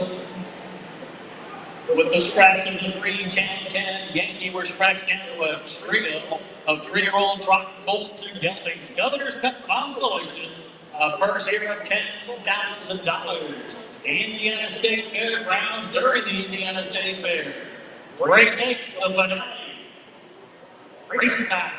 With the scratch of the 3-10-10, Yankee were scratched into a trio of 3-year-old trot colts and geldings. Governor's Cup Consolation, a purse here of $10,000. Indiana State Fairgrounds during the Indiana State Fair. Race 8, the finale. Racing time.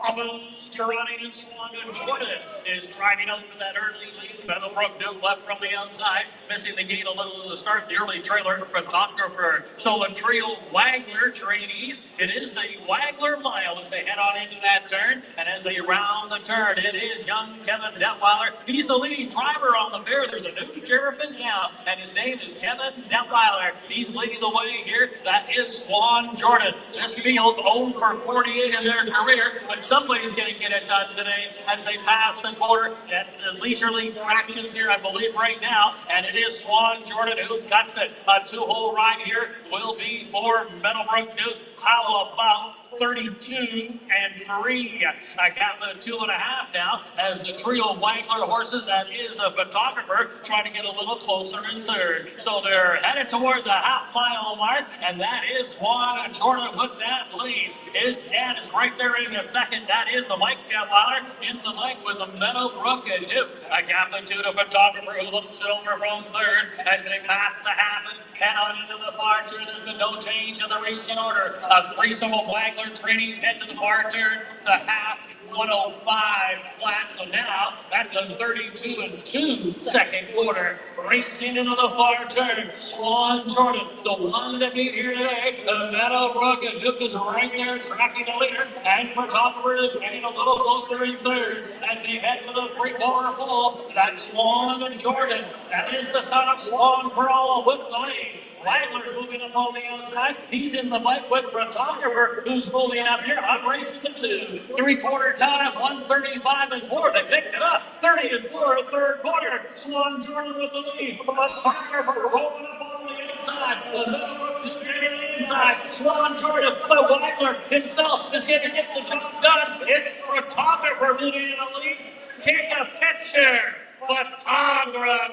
Often Toronto and Swan and Jordan is driving up with that early lead. Meadowbrook Duke left from the outside, missing the gate a little to start the early trailer photographer. So a trio Wagler trainees. It is the Wagler mile as they head on into that turn. And as they round the turn, it is young Kevin Detweiler. He's the leading driver on the fair. There's a new sheriff in town, and his name is Kevin Detweiler. He's leading the way here. That is Swan Jordan. This field 0 for 48 in their career, but somebody's going to get it done today as they pass the quarter at the leisurely fractions here, I believe, right now. And it is Swan Jordan who cuts it. A 2-hole ride here will be for Meadowbrook Duke. How about 32 and 3? I got the 2.5 now as the trio of Wagler horses, that is a photographer, trying to get a little closer in third. So they're headed toward the half-mile mark, and that is Swan Jordan with that lead. His dad is right there in the second. That is a Mike Detweiler in the mic with a Meadowbrook and Duke. I got the photographer who looks it over from third as they pass the half and head on into the far turn. There's been no change in the racing order. A threesome of Wagler trainees head to the far turn. The half 105 flat. So now that's a 32 and 2 second quarter. Racing into the far turn. Swan Jordan, the one to beat here today. The Meadowbrook and Duke is right there tracking the leader. And photographer is getting a little closer in third as they head to the 3-quarter full. That's Swan and Jordan. That is the son of Swan Brawl with the lead. Wagler's moving up on the outside. He's in the fight with photographer who's moving up here. I'm racing to 2. 3-quarter time at 1:35 and 4. They picked it up. 30 and 4, third quarter. Swan Jordan with the lead. Photographer rolling up on the inside. The Meadowbrook is getting the inside. Swan Jordan, but Wagler himself is going to get the job done. It's photographer moving in the lead. Take a picture. Photographer.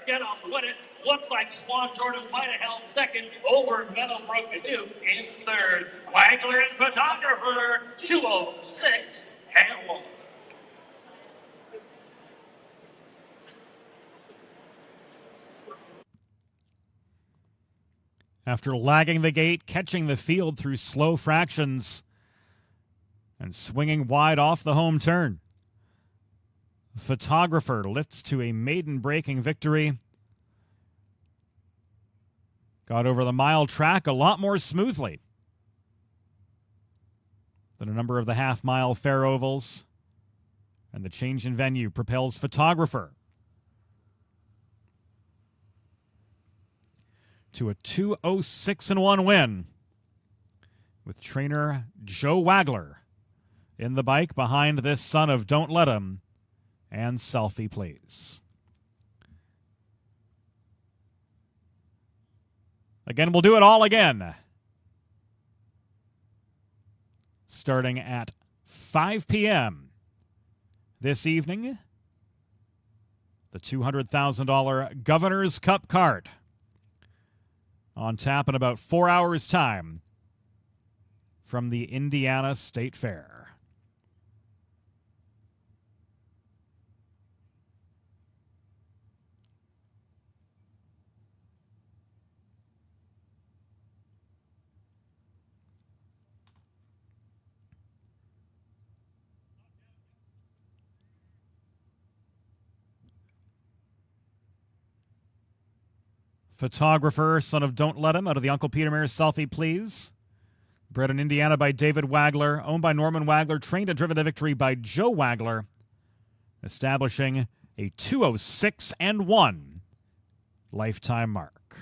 Get up with it. Looks like Swan Jordan might have held second over Meadowbrook and Duke in third. Wagler and photographer, 2:06 and 1.
After lagging the gate, catching the field through slow fractions, and swinging wide off the home turn, Photographer lifts to a maiden-breaking victory. Got over the mile track a lot more smoothly than a number of the half-mile fair ovals. And the change in venue propels Photographer to a 2:06.1 win, with trainer Joe Wagler in the bike behind this son of Don't Let 'Em and Selfie Please. Again, we'll do it all again. Starting at 5 p.m. this evening, the $200,000 Governor's Cup card on tap in about 4 hours' time from the Indiana State Fair. Photographer, son of Don't Let 'Em, out of the Uncle Peter Mayer Selfie Please. Bred in Indiana by David Wagler, owned by Norman Wagler, trained and driven to victory by Joe Wagler, establishing a 2:06.1 lifetime mark.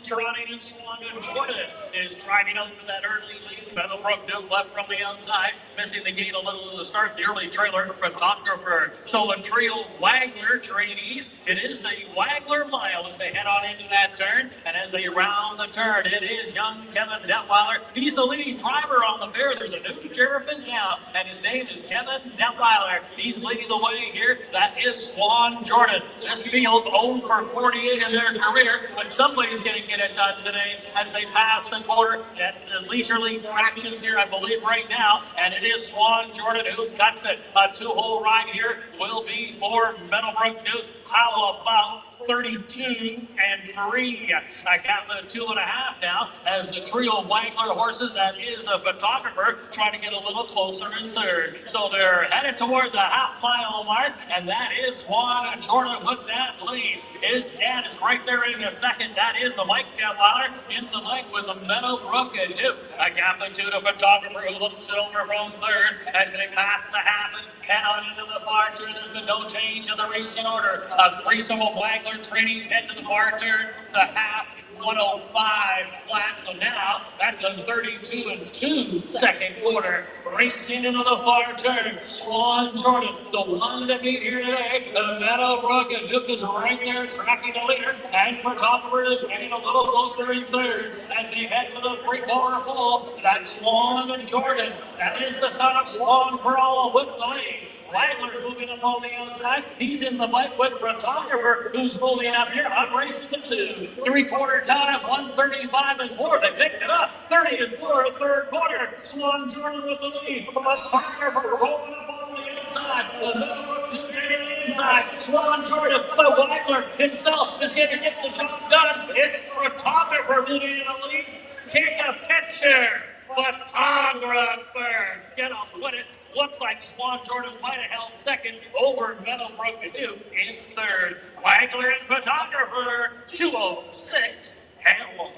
Toronto and Swan and Jordan is driving up for that early lead. Meadowbrook Duke left from the outside, missing the gate a little to the start. The early trailer Photographer. So a trio Wagler trainees. It is the Wagler mile as they head on into that turn. And as they round the turn, it is young Kevin Detweiler. He's the leading driver on the fair. There's a new sheriff in town, and his name is Kevin Detweiler. He's leading the way here. That is Swan Jordan. This field 0 for 48 in their career, but somebody's going to get it done today as they pass the quarter at the leisurely fractions here, I believe, right now. And it is Swan Jordan who cuts it. A two-hole ride here will be for Meadowbrook Duke. How about 32 and 3? I got the 2.5 now as the trio of Wagler horses. That is a Photographer trying to get a little closer in third. So they're headed toward the half-mile mark, and that is Swan and Jordan with that lead. His dad is right there in a second. That is a Mike Detweiler in the bike with a Meadowbrook and Duke. A gap into the Photographer who looks it over from third as they pass the half and head on into the far turn. There's been no change in the racing order. Threesome of Wagler trainees head to the far turn. The half 105 flat. So now that's a 32 and 2 second quarter. Racing into the far turn. Swan Jordan, the one to beat here today. The Meadowbrook and Duke is right there tracking the leader. And Photographer is getting a little closer in third as they head to the 3/4 full. That's Swan and Jordan. That is the son of Swan Pearl with the lead. Wagler's moving up on the outside. He's in the bike with Photographer, who's moving up here. I'm racing to 2. 3/4 time at 1:35 and 4. They picked it up. 30 and 4 third quarter. Swan Jordan with the lead. Photographer rolling up on the inside. The Meadowbrook Duke getting the inside. Swan Jordan, but Wagler himself is going to get the job done. It's Photographer moving in the lead. Take a picture. Photographer. Get on with it. Looks like Swan Jordan might have held second over Meadowbrook and Duke in third. Wagler and Photographer, 2:06 and 1.